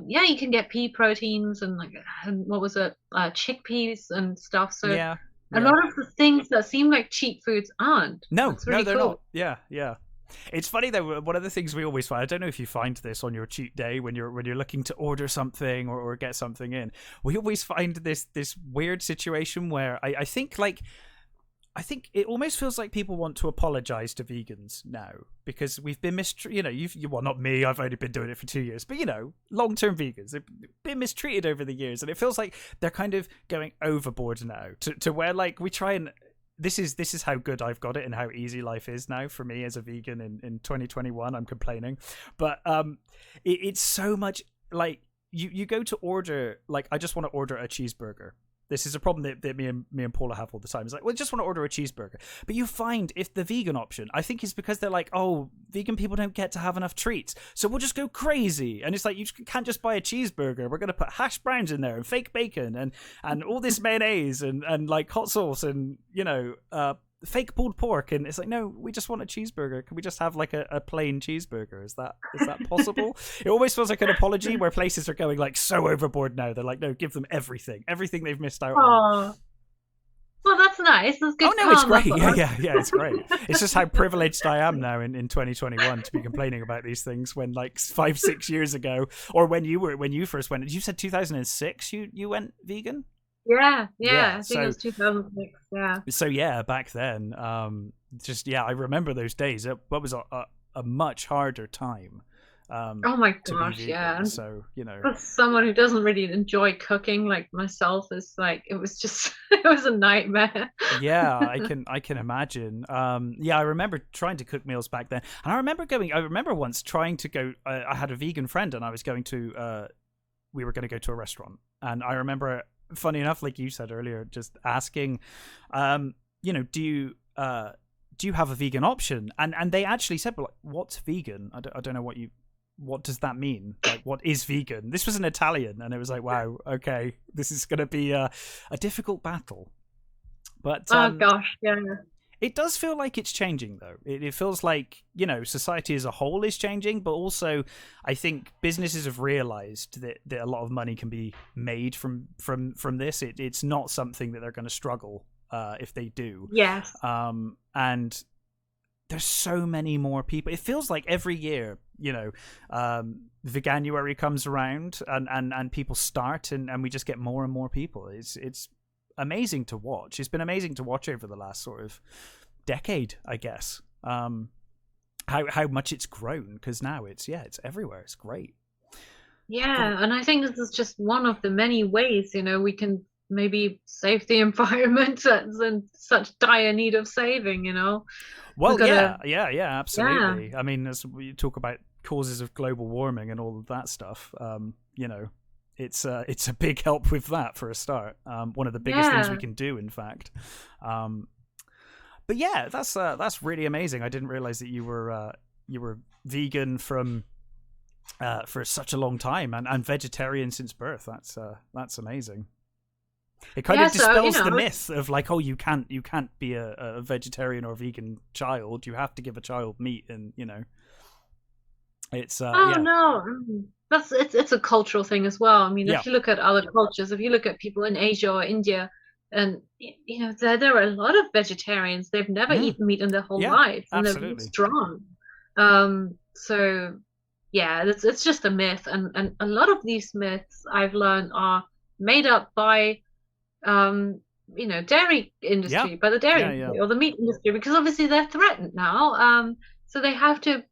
S2: you can get pea proteins and what was it, chickpeas and stuff. So a lot of the things that seem like cheap foods aren't.
S1: No,
S2: really
S1: they're
S2: cool.
S1: not. Yeah. It's funny though, one of the things we always find, I don't know if you find this on your cheat day when you're looking to order something or get something in, we always find this weird situation where I think it almost feels like people want to apologize to vegans now because we've been well, not me, I've only been doing it for 2 years, but long-term vegans, they've been mistreated over the years, and it feels like they're kind of going overboard now to where like we try and this is how good I've got it and how easy life is now for me as a vegan in 2021. I'm complaining, but it's so much like you go to order, like I just want to order a cheeseburger. This is a problem that me and Paula have all the time. It's like, well, I just want to order a cheeseburger. But you find if the vegan option, I think is because they're like, oh, vegan people don't get to have enough treats, so we'll just go crazy. And it's like, you can't just buy a cheeseburger. We're going to put hash browns in there and fake bacon and all this mayonnaise and like hot sauce and, fake pulled pork. And it's like, no, we just want a cheeseburger. Can we just have like a plain cheeseburger? Is that possible? It always feels like an apology where places are going like so overboard now. They're like, no, give them everything they've missed out on.
S2: Well, that's nice. That's good.
S1: Oh no, it's great. Yeah, it's great. It's just how privileged I am now in 2021 to be complaining about these things when like 5-6 years ago, or when you first went. You said 2006 you went vegan?
S2: Yeah. I think it was 2006. Yeah.
S1: So back then, I remember those days. It was a much harder time.
S2: Oh my gosh, yeah.
S1: So
S2: as someone who doesn't really enjoy cooking like myself, is like it was a nightmare.
S1: Yeah, I can imagine. I remember trying to cook meals back then, and I remember once trying to go. I had a vegan friend, and I was going to. We were going to go to a restaurant, and I remember. Funny enough, like you said earlier, just asking, do you have a vegan option? And they actually said, well, like, what's vegan? I don't know what does that mean? Like, what is vegan? This was an Italian, and it was like, wow, okay, this is going to be a difficult battle. But
S2: oh gosh, yeah.
S1: It does feel like it's changing, though. It feels like, society as a whole is changing, but also I think businesses have realized that a lot of money can be made from this. It's not something that they're going to struggle if they do.
S2: Yes.
S1: And there's so many more people. It feels like every year, Veganuary comes around and people start and we just get more and more people. It's amazing to watch. It's been amazing to watch over the last sort of decade, I guess. How much it's grown, because now it's everywhere. It's great.
S2: Yeah, and I think this is just one of the many ways we can maybe save the environment that's in such dire need of saving, We've
S1: Well,
S2: got to,
S1: yeah,
S2: yeah,
S1: absolutely. I mean, as we talk about causes of global warming and all of that stuff, it's a big help with that for a start. One of the biggest things we
S2: yeah.
S1: can do, in fact. Um, but yeah, that's really amazing. I didn't realize that you were vegan from for such a long time and vegetarian since birth. That's amazing. It kind
S2: Yeah,
S1: of
S2: so,
S1: dispels the myth of like, oh, you can't be a vegetarian or vegan child. You have to give a child meat, and it's
S2: oh
S1: yeah,
S2: no, that's it's a cultural thing as well. I mean,
S1: yeah,
S2: if you look at other cultures, if you look at people in Asia or India, and there are a lot of vegetarians. They've never
S1: mm,
S2: eaten meat in their whole
S1: yeah,
S2: lives, and they're really
S1: absolutely.
S2: strong. So yeah, it's just a myth, and a lot of these myths I've learned are made up by dairy
S1: Yeah,
S2: industry, by the dairy
S1: yeah, yeah.
S2: industry or the meat industry, because obviously they're threatened now. So they have to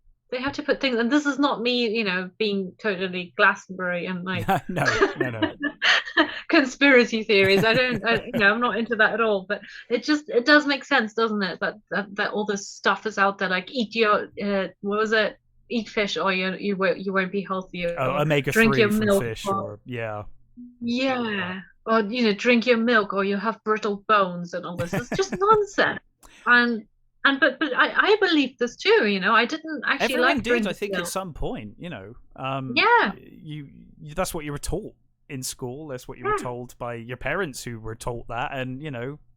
S2: put things, and this is not me, being totally Glastonbury and like
S1: No, no, no.
S2: conspiracy theories. I'm not into that at all. But it does make sense, doesn't it? That all this stuff is out there, like eat your what was it? Eat fish, or you won't be healthy,
S1: Oh,
S2: or
S1: omega
S2: drink your
S1: 3 from
S2: milk,
S1: fish,
S2: or
S1: or yeah.
S2: yeah, or drink your milk, or you have brittle bones, and all this. It's just nonsense. And but I believe this too. I didn't actually
S1: Everyone
S2: like
S1: did, I
S2: drinking
S1: think, at
S2: milk.
S1: some point.
S2: Yeah,
S1: That's what you were taught in school. That's what you were
S2: yeah,
S1: told by your parents, who were taught that, and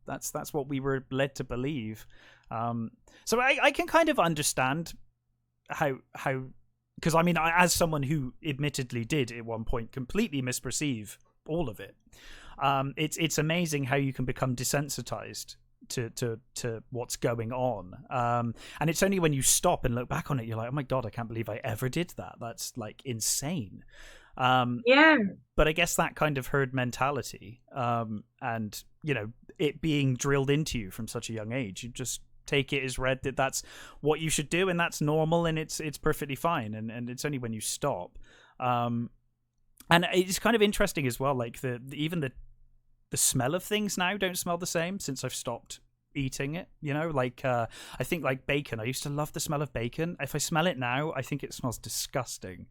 S1: that's what we were led to believe. So I can kind of understand how because I mean, as someone who admittedly did at one point completely misperceive all of it, it's amazing how you can become desensitized to what's going on. And it's only when you stop and look back on it, you're like, oh my god, I can't believe I ever did that. That's like insane. Um,
S2: yeah,
S1: but I guess that kind of herd mentality, and it being drilled into you from such a young age, you just take it as read that that's what you should do, and that's normal, and it's perfectly fine. And it's only when you stop. And it's kind of interesting as well, like even the smell of things now don't smell the same since I've stopped eating it. Like I think like bacon. I used to love the smell of bacon. If I smell it now, I think it smells disgusting.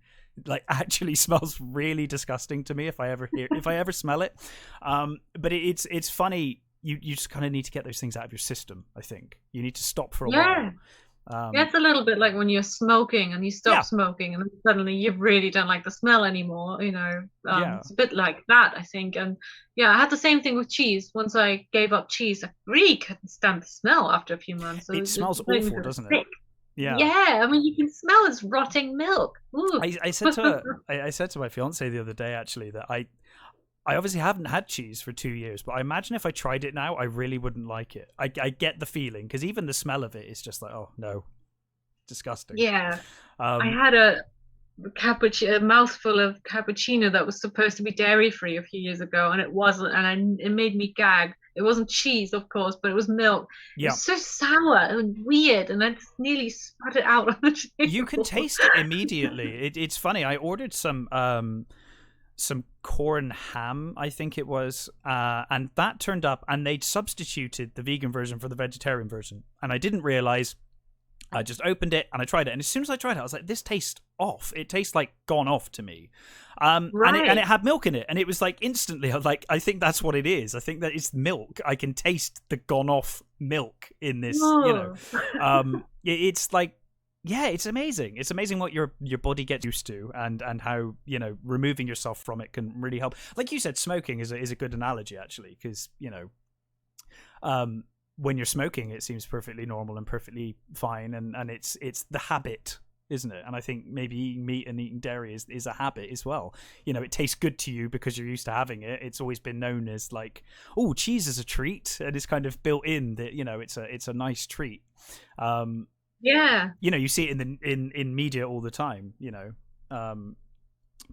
S1: Like actually smells really disgusting to me if I ever smell it. But it's funny. You just kind of need to get those things out of your system. I think you need to stop for a
S2: yeah.
S1: while.
S2: Yeah, it's a little bit like when you're smoking and you stop
S1: Yeah,
S2: smoking, and then suddenly you really don't like the smell anymore.
S1: yeah.
S2: It's a bit like that, I think. And yeah, I had the same thing with cheese. Once I gave up cheese, I really couldn't stand the smell after a few months. So
S1: It
S2: it
S1: smells
S2: made me
S1: awful,
S2: feel
S1: doesn't it?
S2: sick.
S1: Yeah.
S2: Yeah, I mean, you can smell it's rotting milk. Ooh.
S1: I said to I said to my fiance the other day actually that I obviously haven't had cheese for 2 years, but I imagine if I tried it now, I really wouldn't like it. I get the feeling, because even the smell of it is just like, oh no, disgusting.
S2: Yeah, I
S1: Um,
S2: had a mouthful of cappuccino that was supposed to be dairy free a few years ago, and it wasn't, and it made me gag. It wasn't cheese, of course, but it was milk. It
S1: yeah,
S2: was so sour and weird, and I just nearly spat it out on the
S1: you can
S2: table.
S1: taste it immediately. It's funny. I ordered some corn ham, I think it was, and that turned up, and they'd substituted the vegan version for the vegetarian version, and I didn't realize. I just opened it and I tried it, and as soon as I tried it, I was like, "This tastes off. It tastes like gone off to me." And it
S2: Right.
S1: had milk in it, and it was like instantly. I was like, "I think that's what it is. I think that it's milk. I can taste the gone off milk in this."
S2: Oh.
S1: It's like, yeah, it's amazing. It's amazing what your body gets used to, and how removing yourself from it can really help. Like you said, smoking is a good analogy actually, because when you're smoking, it seems perfectly normal and perfectly fine, and it's the habit, isn't it? And I think maybe eating meat and eating dairy is a habit as well. It tastes good to you because you're used to having it. It's always been known as like, oh, cheese is a treat, and it's kind of built in that it's a nice treat.
S2: Yeah.
S1: You see it in media all the time.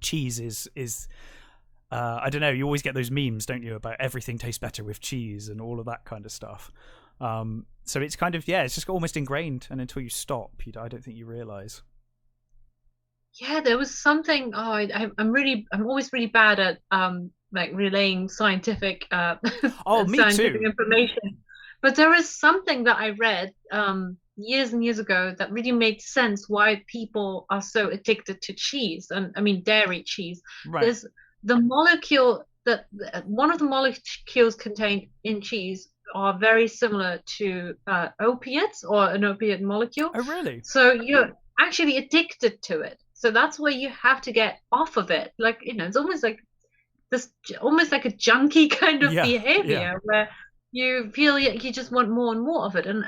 S1: Cheese is I don't know. You always get those memes, don't you, about everything tastes better with cheese and all of that kind of stuff. So it's kind of, yeah, it's just almost ingrained, and until you stop, I don't think you realize.
S2: Yeah, there was something. Oh, I'm always really bad at like relaying scientific
S1: Oh, me
S2: scientific
S1: too.
S2: information. But there is something that I read years and years ago that really made sense why people are so addicted to cheese, and I mean dairy cheese.
S1: Right.
S2: There's the molecule that one of the molecules contained in cheese are very similar to opiates or an opiate molecule.
S1: Oh, really?
S2: So you're actually addicted to it. So that's where you have to get off of it. Like, it's almost like this, almost like a junkie kind of
S1: Yeah. Yeah.
S2: behavior where you feel you just want more and more of it. And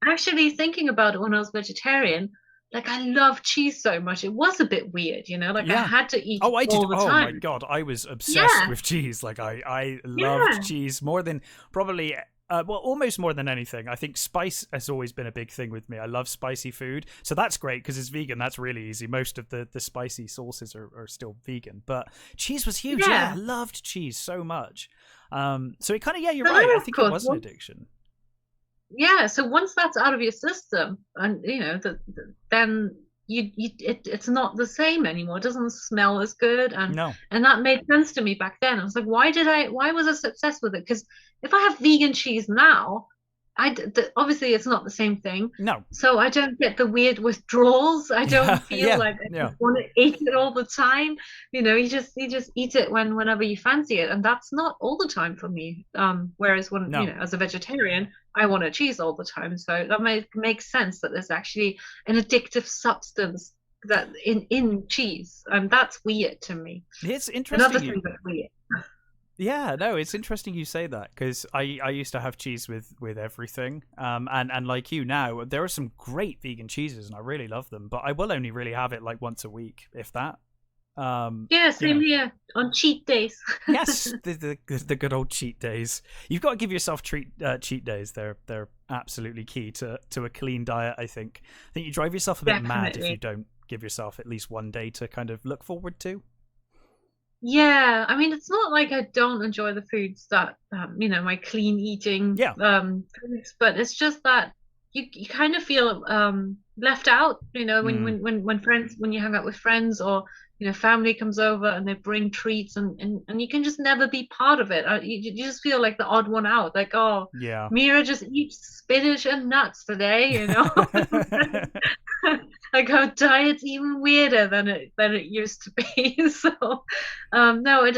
S2: actually thinking about it when I was vegetarian, like I love cheese so much. It was a bit weird, like I
S1: Yeah.
S2: had to eat
S1: Oh,
S2: it
S1: I did.
S2: all the
S1: Oh my
S2: time.
S1: God, I was obsessed
S2: Yeah,
S1: with cheese. Like I loved
S2: yeah.
S1: cheese more than probably. Well, almost more than anything. I think spice has always been a big thing with me. I love spicy food, so that's great because it's vegan. That's really easy. Most of the spicy sauces are still vegan, but cheese was huge. Yeah, I
S2: Yeah.
S1: loved cheese so much. So it kind of, yeah, you're
S2: So
S1: right.
S2: then
S1: I
S2: of
S1: think it
S2: course,
S1: was an addiction.
S2: yeah, so once that's out of your system, and then it's not the same anymore. It doesn't smell as good, and
S1: No,
S2: that made sense to me back then. I was like, why was I so obsessed with it? Because if I have vegan cheese now, obviously it's not the same thing.
S1: no.
S2: So I don't get the weird withdrawals. I don't
S1: Yeah,
S2: feel
S1: yeah,
S2: like I
S1: yeah.
S2: just want to eat it all the time. You just eat it whenever you fancy it, and that's not all the time for me. Whereas when,
S1: No.
S2: as a vegetarian, I want to cheese all the time. So that makes sense that there's actually an addictive substance that in cheese, and that's weird to me.
S1: It's
S2: Another
S1: interesting.
S2: thing that's weird.
S1: Yeah, no, it's interesting you say that because I used to have cheese with everything, and like you now, there are some great vegan cheeses and I really love them, but I will only really have it like once a week, if that.
S2: Yeah,
S1: You
S2: same
S1: know,
S2: here on cheat days.
S1: yes, the good old cheat days. You've got to give yourself cheat days. They're absolutely key to a clean diet. I think you drive yourself a bit mad if you
S2: Definitely.
S1: don't give yourself at least one day to kind of look forward to.
S2: Yeah, I mean, it's not like I don't enjoy the foods that, my clean eating
S1: Yeah.
S2: foods, but it's just that you kind of feel left out,
S1: Mm,
S2: when you hang out with friends, or family comes over and they bring treats, and you can just never be part of it. You just feel like the odd one out, like, oh,
S1: yeah.
S2: Mira just eats spinach and nuts today. Like our diet's even weirder than it used to be. So, no, and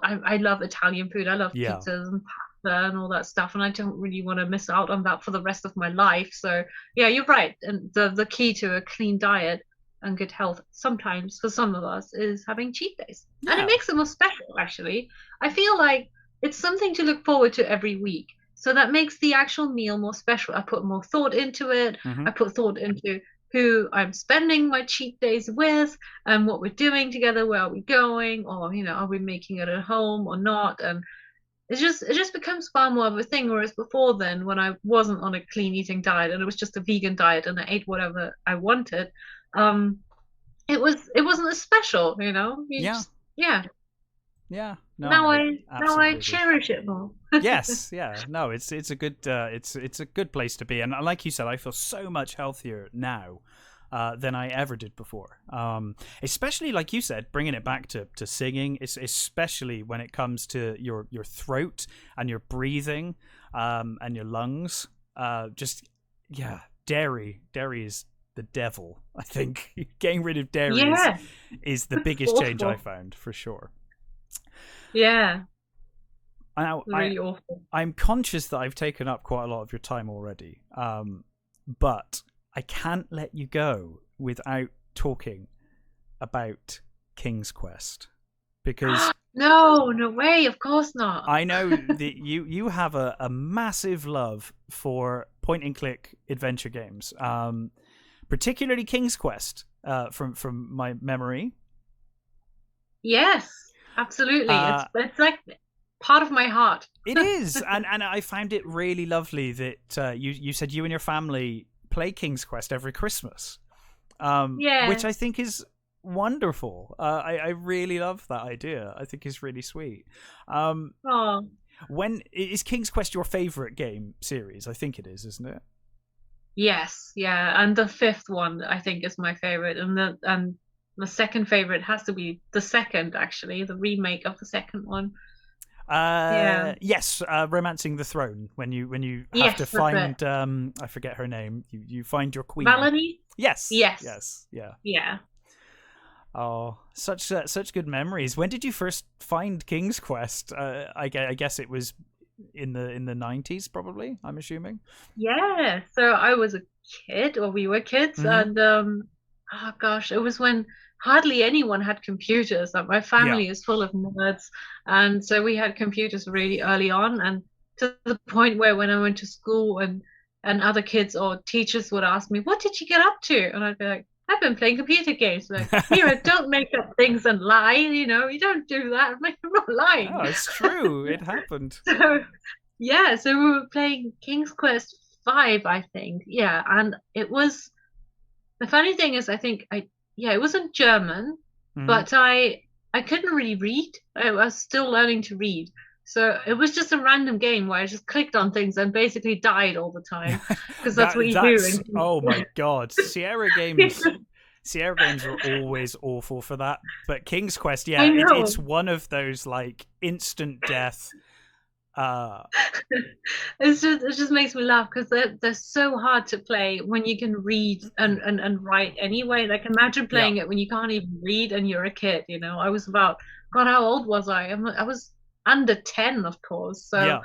S2: I love Italian food. I love
S1: Yeah.
S2: pizzas and pasta and all that stuff, and I don't really want to miss out on that for the rest of my life. So, yeah, you're right. And the key to a clean diet and good health, sometimes for some of us, is having cheat days, and it
S1: Yeah.
S2: makes it more special. Actually, I feel like it's something to look forward to every week. So that makes the actual meal more special. I put more thought into it.
S1: Hmm.
S2: I put thought into who I'm spending my cheat days with, and what we're doing together, where are we going, or are we making it at home or not? And it just becomes far more of a thing. Whereas before then, when I wasn't on a clean eating diet and it was just a vegan diet and I ate whatever I wanted, um, it wasn't as special, You
S1: Yeah.
S2: just yeah.
S1: Yeah. No,
S2: Now
S1: I
S2: I
S1: absolutely agree.
S2: cherish it more.
S1: Yes, yeah, no, it's a good it's a good place to be, and like you said, I feel so much healthier now than I ever did before. Especially like you said, bringing it back to singing, especially when it comes to your throat and your breathing, and your lungs. Just yeah, dairy is the devil. I think getting rid of dairy
S2: Yeah,
S1: is the biggest change I
S2: awful.
S1: found for sure.
S2: Yeah,
S1: Now,
S2: really awful.
S1: I'm conscious that I've taken up quite a lot of your time already, but I can't let you go without talking about King's Quest because
S2: No, no way. Of course not.
S1: I know that you have a massive love for point and click adventure games, particularly King's Quest, from my memory.
S2: Yes, absolutely.
S1: Uh,
S2: It's like part of my heart.
S1: It is, and I found it really lovely that you said you and your family play King's Quest every Christmas, which
S2: Yeah.
S1: I think is wonderful. I really love that idea. I think it's really sweet. Um,
S2: Oh,
S1: when is King's Quest your favorite game series? I think it is, isn't it?
S2: yes. Yeah. And the fifth one, I think, is my favorite. And my second favorite has to be the second, actually, the remake of the second one. Yeah.
S1: Yes, Romancing the Throne. When you have to
S2: Yes, that's it.
S1: find I forget her name. You find your queen.
S2: Melanie?
S1: Yes.
S2: Yes.
S1: Yes. Yeah.
S2: Yeah.
S1: Oh, such good memories. When did you first find King's Quest? I guess it was in the 90s, probably. I'm assuming.
S2: Yeah. So I was a kid, or we were kids,
S1: Mm-hmm.
S2: and oh gosh, it was when hardly anyone had computers. Like my
S1: Yeah.
S2: family is full of nerds, and so we had computers really early on, and to the point where when I went to school and other kids or teachers would ask me, "What did you get up to?" And I'd be like, "I've been playing computer games." Like, Mira, don't make up things and lie. You don't do that. I'm like, I'm not lying.
S1: Oh, it's true. It happened.
S2: So yeah, so we were playing King's Quest 5, I think. Yeah, and it was the funny thing is I think it wasn't German,
S1: Mm-hmm.
S2: but I couldn't really read. I was still learning to read. So it was just a random game where I just clicked on things and basically died all the time because that's what you do.
S1: That's oh my god. Sierra games were always awful for that. But King's Quest, yeah,
S2: I know.
S1: it's one of those like instant death.
S2: It just makes me laugh because they're so hard to play when you can read and write anyway. Like imagine
S1: Yeah.
S2: playing it when you can't even read and you're a kid. I was about God, how old was I? I was under 10, of course. So
S1: Yeah.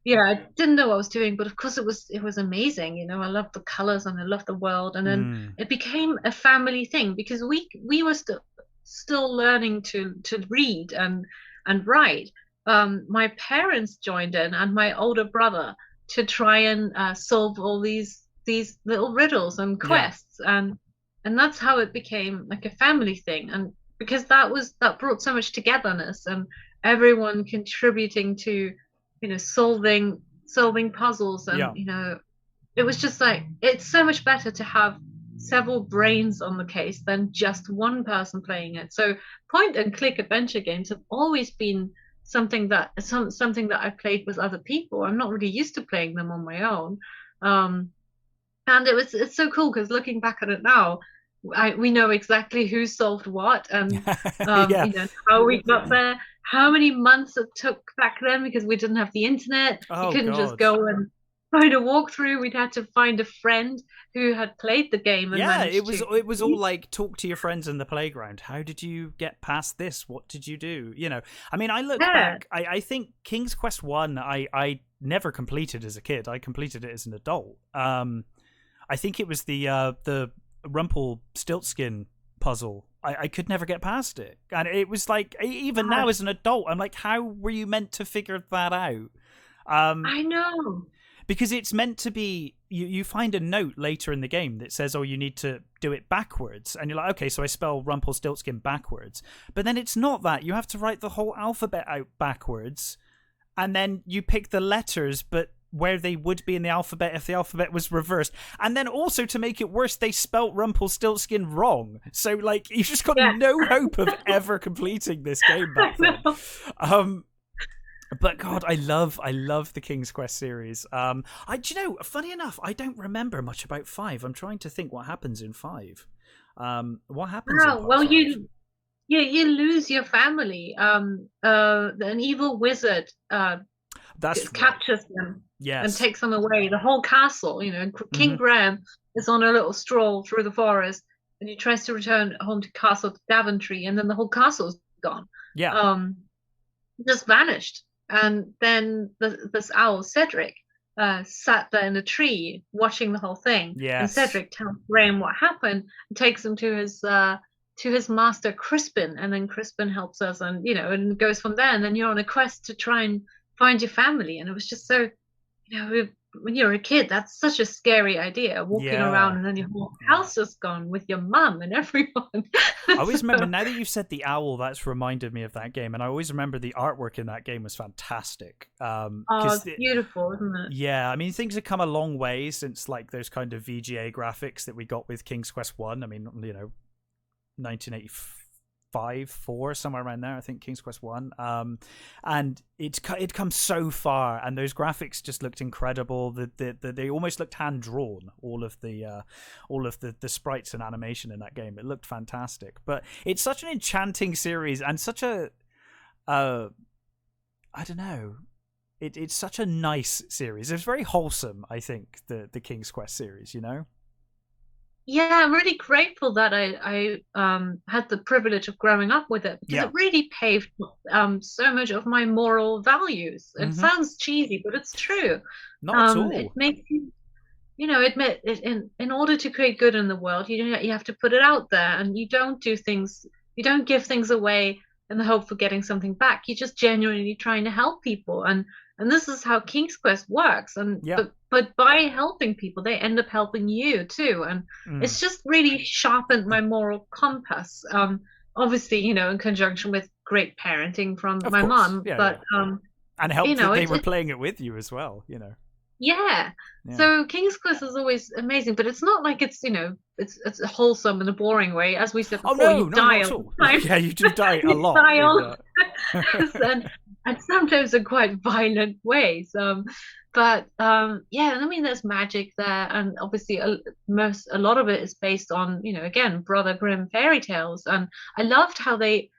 S2: yeah, I didn't know what I was doing, but of course it was amazing. I loved the colors and I loved the world, and then
S1: Mm.
S2: it became a family thing because we were still learning to read and write. My parents joined in and my older brother to try and solve all these little riddles and
S1: Yeah.
S2: quests, and that's how it became like a family thing, and because that brought so much togetherness and everyone contributing to solving puzzles, and
S1: Yeah.
S2: it was just like it's so much better to have several brains on the case than just one person playing it. So point and click adventure games have always been something that I've played with other people. I'm not really used to playing them on my own. And it's so cool because looking back at it now, we know exactly who solved what, and
S1: Yeah.
S2: how we got there, how many months it took back then because we didn't have the internet. You
S1: Oh
S2: couldn't just
S1: god.
S2: go and find a walkthrough. We'd had to find a friend who had played the game and
S1: Yeah, it
S2: managed
S1: was
S2: to.
S1: it was all like talk to your friends in the playground. How did you get past this? What did you do? I mean, I look
S2: Yeah.
S1: back. I think King's Quest 1 I never completed as a kid. I completed it as an adult. I think it was the Rumpelstiltskin puzzle. I could never get past it, and it was like even now as an adult, I'm like, how were you meant to figure that out?
S2: I know.
S1: Because it's meant to be, you find a note later in the game that says, oh, you need to do it backwards, and you're like, okay, so I spell Rumpelstiltskin backwards, but then it's not that. You have to write the whole alphabet out backwards, and then you pick the letters but where they would be in the alphabet if the alphabet was reversed, and then also to make it worse, they spelt Rumpelstiltskin wrong, so like you've just got no hope of ever completing this game back then. But God, I love the King's Quest series. Funny enough, I don't remember much about 5. I'm trying to think what happens in 5. What happens in part
S2: Well,
S1: 5?
S2: you lose your family. An evil wizard captures them and takes them away. The whole castle, King Graham is on a little stroll through the forest, and he tries to return home to Castle Daventry, and then the whole castle's gone.
S1: Yeah.
S2: Just vanished. And then this owl, Cedric, sat there in a tree watching the whole thing.
S1: Yes.
S2: And Cedric tells Graham what happened and takes him to his master Crispin, and then Crispin helps us, and and goes from there. And then you're on a quest to try and find your family. And it was just so, when you're a kid, that's such a scary idea, walking around and then your whole house is gone with your mum and everyone.
S1: I always remember, now that you've said the owl, that's reminded me of that game, and I always remember the artwork in that game was fantastic.
S2: It's beautiful, isn't it?
S1: Yeah, I mean, things have come a long way since like those kind of VGA graphics that we got with King's Quest 1. I mean, 1980 5, 4, somewhere around there. I think King's Quest 1. And it comes so far, and those graphics just looked incredible. They almost looked hand drawn. All of the sprites and animation in that game. It looked fantastic. But it's such an enchanting series, and such a I don't know. It's such a nice series. It's very wholesome, I think, the King's Quest series, you know?
S2: Yeah, I'm really grateful that I had the privilege of growing up with it, because it really paved so much of my moral values. It sounds cheesy, but it's true.
S1: Not at all.
S2: It makes you, admit it, in order to create good in the world, you have to put it out there, and you don't give things away in the hope for getting something back. You're just genuinely trying to help people, and this is how King's Quest works. And but by helping people, they end up helping you too, and it's just really sharpened my moral compass. Obviously, in conjunction with great parenting from my mom,
S1: and helped that they were playing it with you as well.
S2: Yeah. So King's Quest is always amazing, but it's not like it's it's wholesome in a boring way. As we said before, you die all the time.
S1: Yeah, you do die a lot.
S2: And sometimes in quite violent ways. But I mean, there's magic there, and obviously a lot of it is based on again, Brother Grimm fairy tales, and I loved how they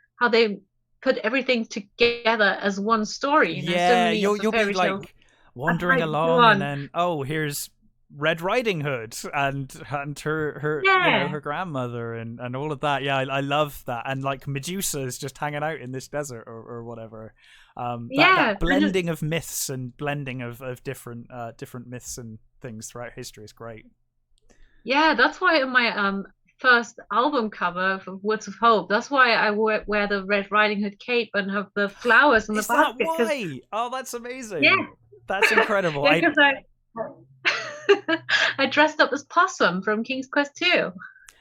S2: put everything together as one story.
S1: Yeah, you'll be like wandering along, and then here's Red Riding Hood and her her grandmother and all of that. Yeah, I love that. And like Medusa is just hanging out in this desert or whatever. That blending of myths and blending of different myths and things throughout history is great. Yeah,
S2: that's why in my first album cover for Woods of Hope, that's why I wear the Red Riding Hood cape and have the flowers in the basket.
S1: Is that why? Oh, that's amazing.
S2: Yeah.
S1: That's incredible.
S2: I dressed up as Possum from King's Quest 2.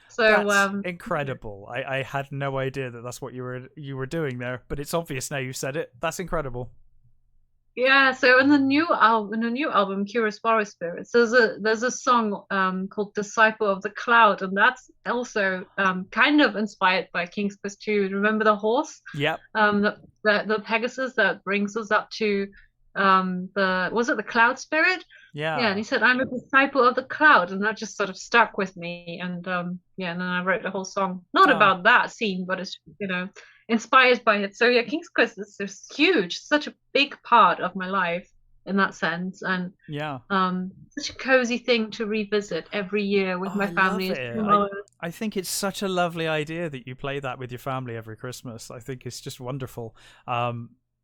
S2: So
S1: that's incredible. I had no idea that's what you were doing there, but it's obvious now you've said it. That's incredible.
S2: Yeah, so in the new album, Curious Forest Spirits, there's a song called Disciple of the Cloud, and that's also kind of inspired by King's Quest 2. Remember the horse?
S1: Yep.
S2: The Pegasus that brings us up to the Cloud Spirit?
S1: Yeah.
S2: And he said, I'm a disciple of the cloud, and that just sort of stuck with me. And and then I wrote the whole song, not about that scene, but it's inspired by it. So yeah, King's Quest is just huge, such a big part of my life in that sense, and such a cozy thing to revisit every year with my family.
S1: I think it's such a lovely idea that you play that with your family every Christmas. I think it's just wonderful.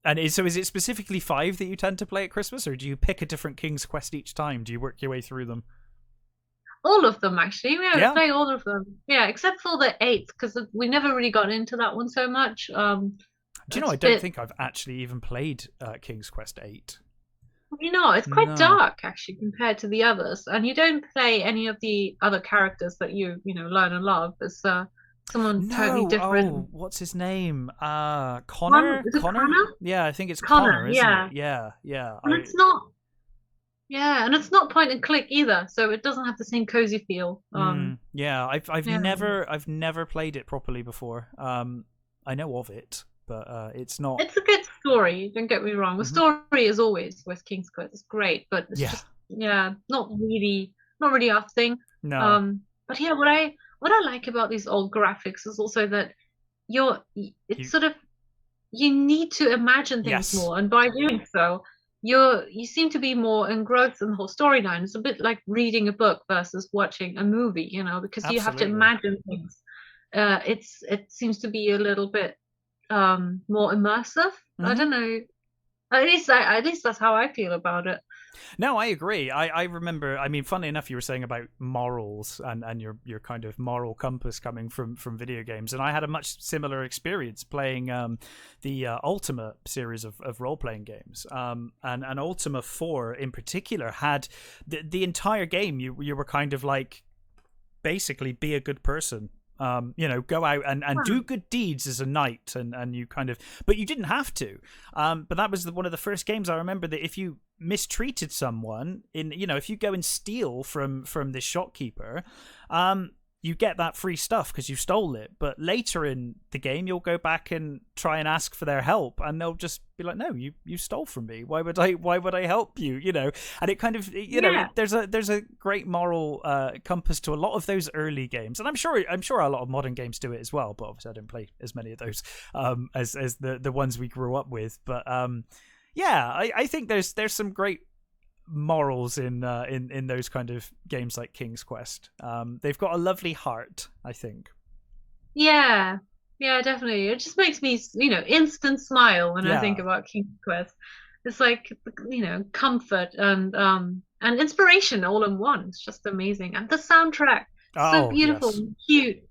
S1: And is it specifically 5 that you tend to play at Christmas, or do you pick a different King's Quest each time? Do you work your way through them?
S2: All of them, actually. We play all of them. Yeah, except for the 8th, because we never really got into that one so much. Do
S1: you know, I don't think I've actually even played King's Quest 8.
S2: It's quite dark, actually, compared to the others. And you don't play any of the other characters that you learn and love. It's someone totally different.
S1: Oh, what's his name? Connor?
S2: Connor?
S1: Yeah, I think it's Connor, isn't it? Yeah.
S2: And it's not. Yeah, and it's not point and click either, so it doesn't have the same cozy feel.
S1: I've never played it properly before. I know of it, but it's not.
S2: It's a good story. Don't get me wrong. The story is always with King's Quest. It's great, but it's just not really our thing.
S1: No.
S2: But yeah, what I like about these old graphics is also that you need to imagine things more, and by doing so, you seem to be more engrossed in the whole storyline. It's a bit like reading a book versus watching a movie, because you have to imagine things. It seems to be a little bit more immersive. I don't know. At least that's how I feel about it.
S1: No, I agree. I remember, I mean, funnily enough, you were saying about morals and your kind of moral compass coming from video games. And I had a much similar experience playing the Ultima series of role-playing games. And Ultima 4 in particular had the entire game, you were kind of like, basically be a good person. Go out and do good deeds as a knight, and you kind of, but you didn't have to. But that was one of the first games I remember that if you mistreated someone if you go and steal from the shopkeeper, you get that free stuff because you stole it. But later in the game, you'll go back and try and ask for their help, and they'll just be like, "No, you stole from me. Why would I help you?" You know, and it kind of there's a great moral compass to a lot of those early games, and I'm sure a lot of modern games do it as well. But obviously, I don't play as many of those as the ones we grew up with. But I think there's some great morals in those kind of games like King's Quest. They've got a lovely heart, I think.
S2: Yeah, definitely. It just makes me, instant smile when I think about King's Quest. It's like, comfort and inspiration all in one. It's just amazing, and the soundtrack, so beautiful and cute.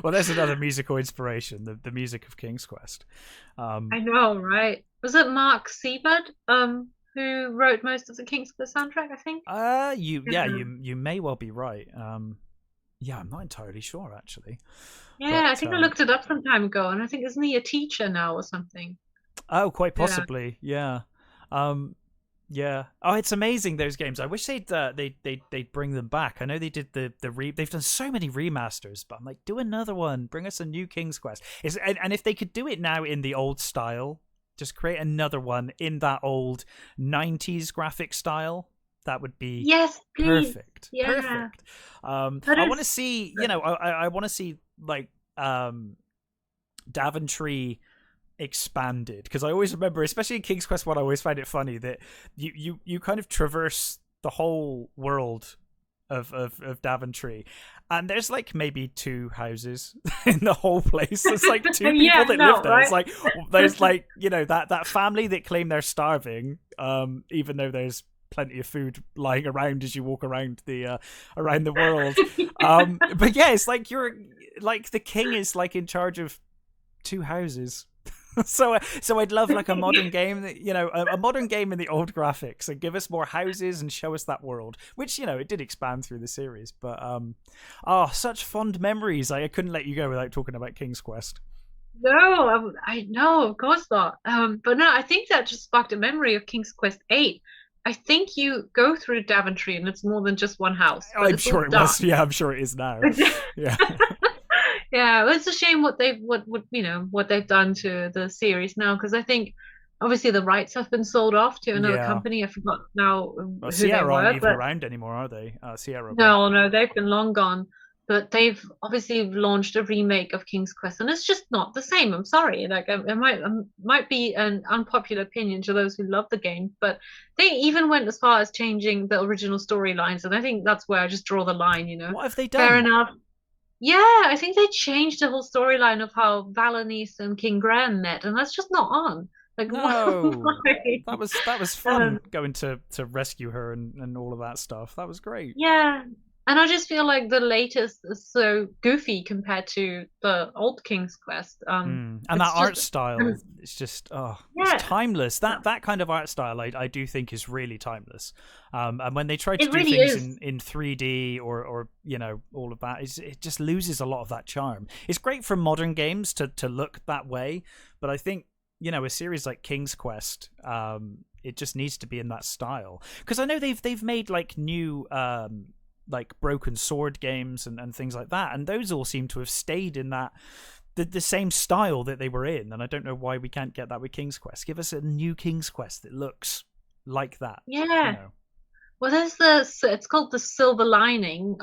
S1: Well, there's another musical inspiration, the music of King's Quest.
S2: I know, right? Was it Mark Siebert who wrote most of the King's Quest soundtrack, I think?
S1: You may well be right. I'm not entirely sure, actually.
S2: Yeah, but, I think I looked it up some time ago, and I think, isn't he a teacher now or something?
S1: Oh, quite possibly, yeah. Yeah. Oh, it's amazing, those games. I wish they'd bring them back. I know they did they've done so many remasters, but I'm like, do another one. Bring us a new King's Quest. And if they could do it now in the old style, just create another one in that old 90s graphic style, that would be perfect.
S2: Yeah.
S1: Perfect. I want to see, I want to see like Daventry expanded, because I always remember, especially in King's Quest 1, I always find it funny that you kind of traverse the whole world of Daventry, and there's like maybe 2 houses in the whole place. There's like 2 people that live there. Right? It's like there's like that family that claim they're starving, even though there's plenty of food lying around as you walk around the world. But yeah, it's like you're like the king is like in charge of 2 houses. So I'd love like a modern game, a modern game in the old graphics, and give us more houses and show us that world, which it did expand through the series. But such fond memories. I couldn't let you go without talking about King's Quest.
S2: No, I know, of course not. But no, I think that just sparked a memory of King's Quest 8. I think you go through Daventry and it's more than just one house.
S1: I'm sure it was. Yeah, I'm sure it is now. Yeah.
S2: Yeah, well, it's a shame what they've done to the series now, because I think obviously the rights have been sold off to another company. I forgot now who
S1: Sierra
S2: they were,
S1: aren't even around anymore, are they? Sierra.
S2: No, they've been long gone. But they've obviously launched a remake of King's Quest, and it's just not the same. I'm sorry, like it might be an unpopular opinion to those who love the game, but they even went as far as changing the original storylines, and I think that's where I just draw the line.
S1: What have they done?
S2: Fair enough. Yeah, I think they changed the whole storyline of how Valanice and King Gran met, and that's just not on. Like,
S1: no, that was fun going to rescue her and all of that stuff. That was great.
S2: Yeah, and I just feel like the latest is so goofy compared to the old King's Quest.
S1: And that art style, it's just it's timeless. That kind of art style, I do think is really timeless. And when they try to do things in 3D or all of that, it just loses a lot of that charm. It's great for modern games to look that way, but I think a series like King's Quest, it just needs to be in that style. Because I know they've made like new like Broken Sword games and things like that, and those all seem to have stayed in that the same style that they were in, and I don't know why we can't get that with King's Quest. Give us a new King's Quest that looks like that.
S2: Well, there's it's called The Silver Lining,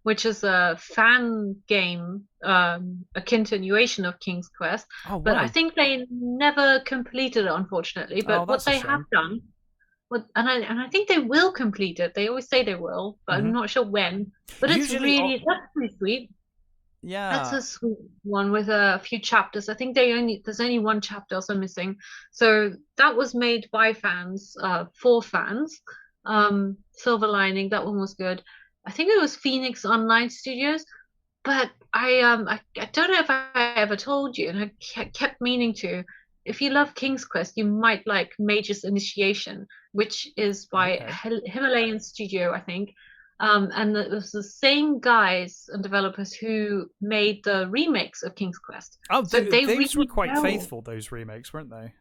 S2: which is a fan game, a continuation of King's Quest, but I think they never completed it, unfortunately. But what they have done, and I think they will complete it. They always say they will, but I'm not sure when. But that's pretty sweet.
S1: Yeah,
S2: that's a sweet one with a few chapters. I think there's only one chapter also missing. So that was made by fans, for fans. Silver Lining, that one was good. I think it was Phoenix Online Studios, but I don't know if I ever told you, and I kept meaning to. If you love King's Quest, you might like Mage's Initiation, which is by Himalayan Studio, I think. And it was the same guys and developers who made the remakes of King's Quest.
S1: Oh, so they really were quite faithful, those remakes, weren't they?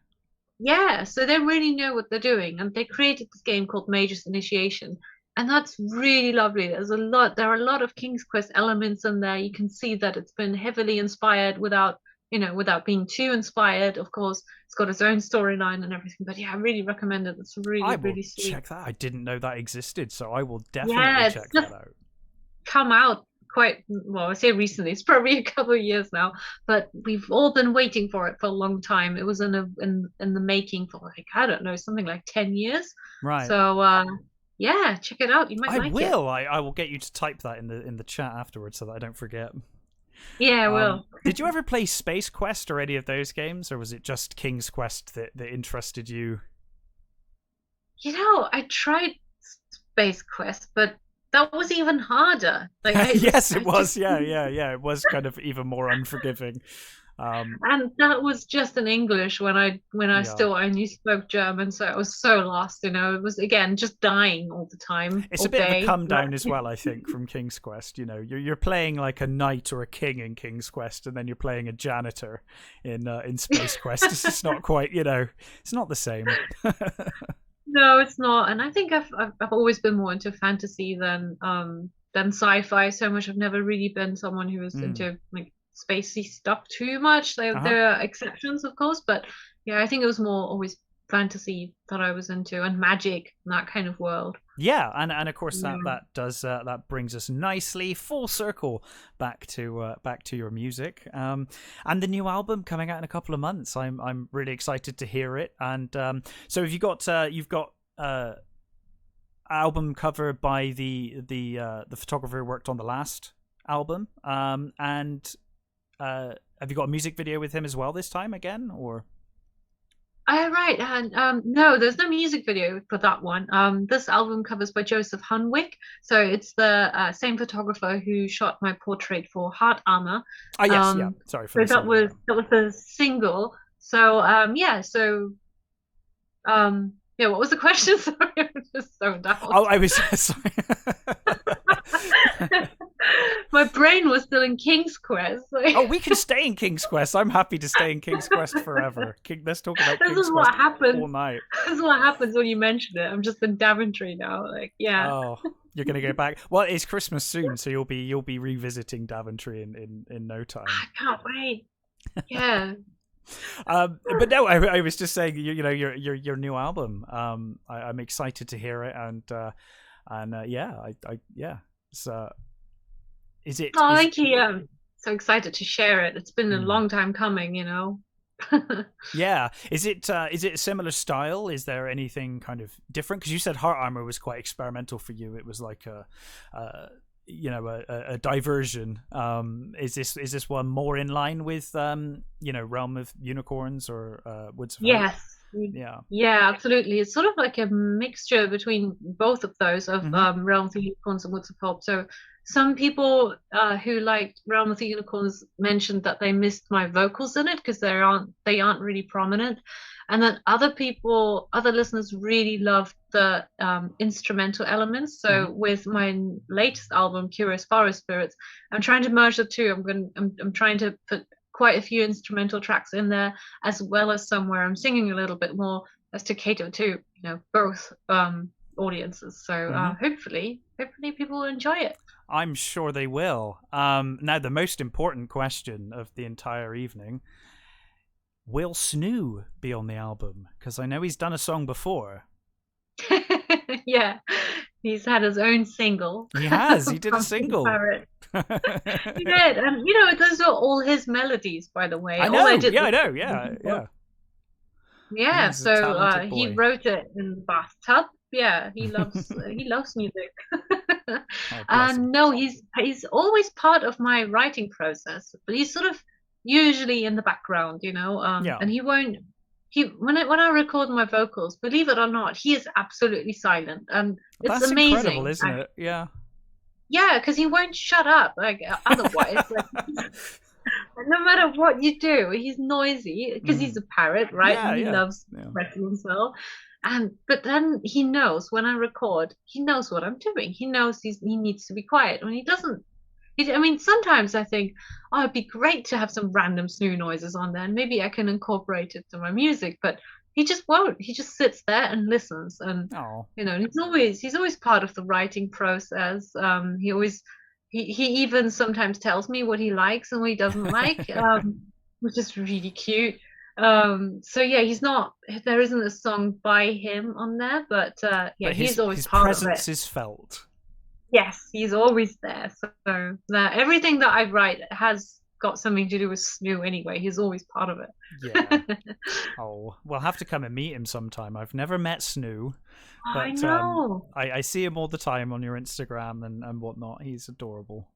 S2: Yeah, so they really know what they're doing, and they created this game called Mage's Initiation. And that's really lovely. There are a lot of King's Quest elements in there. You can see that it's been heavily inspired without being too inspired. Of course, it's got its own storyline and everything. But yeah, I really recommend it. It's
S1: I
S2: really,
S1: will
S2: really sweet.
S1: check that. I didn't know that existed, so I will definitely
S2: Yeah, it's
S1: check
S2: just
S1: that out.
S2: come out quite well. I say recently. It's probably a couple of years now, but we've all been waiting for it for a long time. It was in the making for like, I don't know, something like 10 years.
S1: Right.
S2: So yeah, check it out. You might
S1: I
S2: like it.
S1: will. I will get you to type that in the chat afterwards so that I don't forget.
S2: Yeah, I will.
S1: Did you ever play Space Quest or any of those games, or was it just King's Quest that interested you?
S2: I tried Space Quest, but that was even harder. Like
S1: Yes, it
S2: I
S1: was.
S2: just
S1: Yeah. It was kind of even more unforgiving.
S2: and that was just in English when I
S1: Yeah.
S2: still only spoke German, so I was so lost. It was again just dying all the time,
S1: It's
S2: all
S1: a bit of a
S2: day.
S1: come down as well, I think, from King's Quest. You're playing like a knight or a king in King's Quest, and then you're playing a janitor in Space Quest. It's just not quite, it's not the same.
S2: No, it's not. And I think I've always been more into fantasy than sci-fi so much. I've never really been someone who was
S1: Mm.
S2: into like spacey stuff too much.
S1: Uh-huh.
S2: There are exceptions, of course, but yeah, I think it was more always fantasy that I was into and magic and that kind of world.
S1: Yeah, and of course that
S2: Yeah.
S1: that does that brings us nicely full circle back to your music, and the new album coming out in a couple of months. I'm really excited to hear it. And so have you've got album cover by the photographer who worked on the last album, and have you got a music video with him as well this time again, or?
S2: Oh, right. And no, there's no music video for that one. This album covers by Joseph Hunwick. So it's the same photographer who shot my portrait for Heart Armor.
S1: Oh yes, yeah.
S2: Um,
S1: Sorry for
S2: so
S1: the single. Yeah.
S2: that was a single. So yeah, so yeah, what was the question? Sorry, I'm just so down.
S1: Oh, I was sorry.
S2: My brain was still in King's Quest.
S1: Oh, we can stay in King's Quest. I'm happy to stay in King's Quest forever. Let's talk about
S2: This
S1: King's
S2: is what
S1: Quest
S2: happens.
S1: all night.
S2: This is what happens when you mention it. I'm just in Daventry now. Like, yeah.
S1: Oh, you're gonna go back. Well, it's Christmas soon, so you'll be revisiting Daventry in no time.
S2: I can't wait. Yeah.
S1: But no, I was just saying, your new album. I'm excited to hear it, and yeah, yeah. So,
S2: Oh, thank you. Yeah. I'm so excited to share it. It's been a
S1: Hmm.
S2: long time coming.
S1: Yeah, is it a similar style? Is there anything kind of different? Because you said Heart Armor was quite experimental for you. It was like a diversion. Is this one more in line with Realm of Unicorns or Woods of Hope?
S2: Yes.
S1: Yeah.
S2: Yeah, absolutely. It's sort of like a mixture between both of those of
S1: Hmm.
S2: Realm of the Unicorns and Woods of Hope. So some people who liked Realm of the Unicorns mentioned that they missed my vocals in it because they aren't really prominent. And then other listeners really loved the instrumental elements.
S1: Hmm.
S2: So with my latest album, Curious Forest Spirits, I'm trying to merge the two. I'm trying to put quite a few instrumental tracks in there, as well as somewhere I'm singing a little bit more as to cater to both audiences. So
S1: Hmm.
S2: hopefully people will enjoy it.
S1: I'm sure they will. Now, the most important question of the entire evening: will Snoo be on the album? Because I know he's done a song before.
S2: Yeah, he's had his own single.
S1: He has. He did a
S2: Pumpkin
S1: single.
S2: Parrot. He did, and those are all his melodies, by the way.
S1: I
S2: All I
S1: know.
S2: did
S1: Yeah,
S2: was
S1: I know. Yeah, yeah.
S2: yeah.
S1: He's a
S2: So
S1: talented
S2: he
S1: boy.
S2: wrote it in the bathtub. Yeah, he loves music.
S1: Oh, bless him.
S2: And no, he's always part of my writing process, but he's sort of usually in the background.
S1: Yeah,
S2: And he won't. When I record my vocals, believe it or not, he is absolutely silent, and it's
S1: that's incredible,
S2: amazing.
S1: isn't it? Yeah.
S2: Yeah, because he won't shut up. Like otherwise, like, no matter what you do, he's noisy because he's
S1: Mm.
S2: a parrot, right?
S1: Yeah,
S2: And he
S1: yeah,
S2: loves
S1: yeah.
S2: expressing himself. But then he knows when I record, he knows what I'm doing. He knows he needs to be quiet. When he doesn't, I mean, sometimes I think, oh, it'd be great to have some random snoo noises on there, and maybe I can incorporate it to my music. But he just won't. He just sits there and listens, and
S1: Oh.
S2: he's always part of the writing process. He even sometimes tells me what he likes and what he doesn't like, which is really cute. So yeah, he's not. There isn't a song by him on there, but yeah,
S1: But
S2: he's always
S1: his
S2: part of
S1: presence
S2: it.
S1: is felt.
S2: Yes, he's always there. So that everything that I write has got something to do with Snoo anyway. He's always part of
S1: Yeah.
S2: it.
S1: Oh, we'll have to come and meet him sometime. I've never met Snoo,
S2: I
S1: but
S2: know.
S1: I see him all the time on your Instagram and whatnot. He's adorable.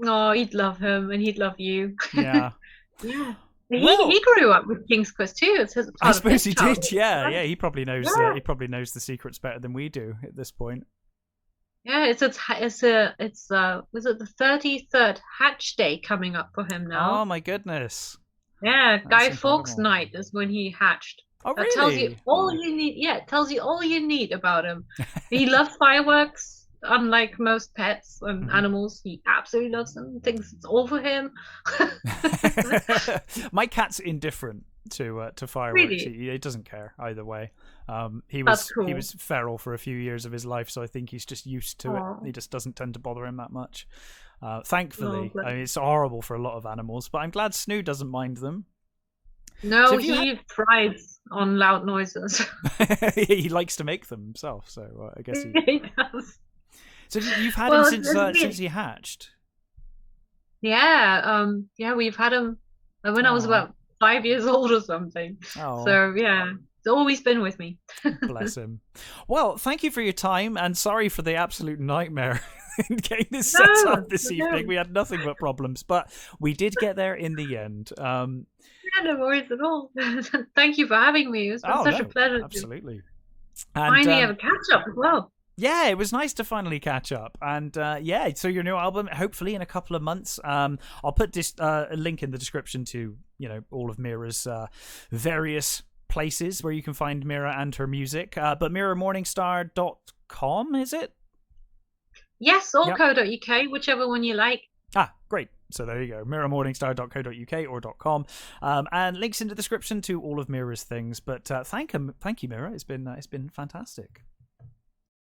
S2: Oh, he'd love him and he'd love you.
S1: Yeah.
S2: Yeah. He
S1: Well,
S2: grew up with King's Quest too. It's
S1: I
S2: part of
S1: suppose
S2: his
S1: he
S2: childhood.
S1: did. Yeah,
S2: Right?
S1: yeah. He probably knows.
S2: Yeah.
S1: He probably knows the secrets better than we do at this point.
S2: Yeah, was it the 33rd Hatch Day coming up for him
S1: Oh
S2: now?
S1: my goodness,
S2: Yeah,
S1: that's
S2: Guy Fawkes
S1: incredible.
S2: Night is when he hatched.
S1: Oh
S2: That tells you
S1: really?
S2: all you need. Yeah, it tells you all you need about him. He loves fireworks, unlike most pets and
S1: Mhm.
S2: animals. He absolutely loves them. Thinks it's all for him.
S1: My cat's indifferent to fireworks.
S2: Really,
S1: He doesn't care either way.
S2: that's
S1: He
S2: cool.
S1: was feral for a few years of his life, so I think he's just used to it.
S2: Oh,
S1: He just doesn't tend to bother him that much.
S2: no,
S1: Thankfully, I mean, it's horrible for a lot of animals, but I'm glad Snoo doesn't mind them. So
S2: no,
S1: have you had?
S2: he thrives on loud noises.
S1: He likes to make them himself, so I guess he.
S2: He does.
S1: So you've had him
S2: Well,
S1: since he hatched.
S2: yeah, yeah, we've had him when I was
S1: Oh,
S2: about 5 years old or something.
S1: oh.
S2: So yeah, it's always been with me.
S1: Bless him. Well, thank you for your time, and sorry for the absolute nightmare in getting this set
S2: No,
S1: up this evening.
S2: no,
S1: We had nothing but problems, but we did get there in the end.
S2: yeah, no worries at all. Thank you for having me. It's been
S1: Oh
S2: such a
S1: no,
S2: pleasure to
S1: absolutely. And
S2: finally have a catch up as well.
S1: yeah, it was nice to finally catch up. And yeah, so your new album, hopefully in a couple of months. I'll put this a link in the description to all of Mira's various places where you can find Mira and her music. But miramorningstar.com, is it?
S2: Yes, or
S1: Yep.
S2: co.uk, whichever one you like.
S1: Ah, great. So there you go, miramorningstar.co.uk or .com, and links in the description to all of Mira's things. But thank you, Mira. It's been fantastic.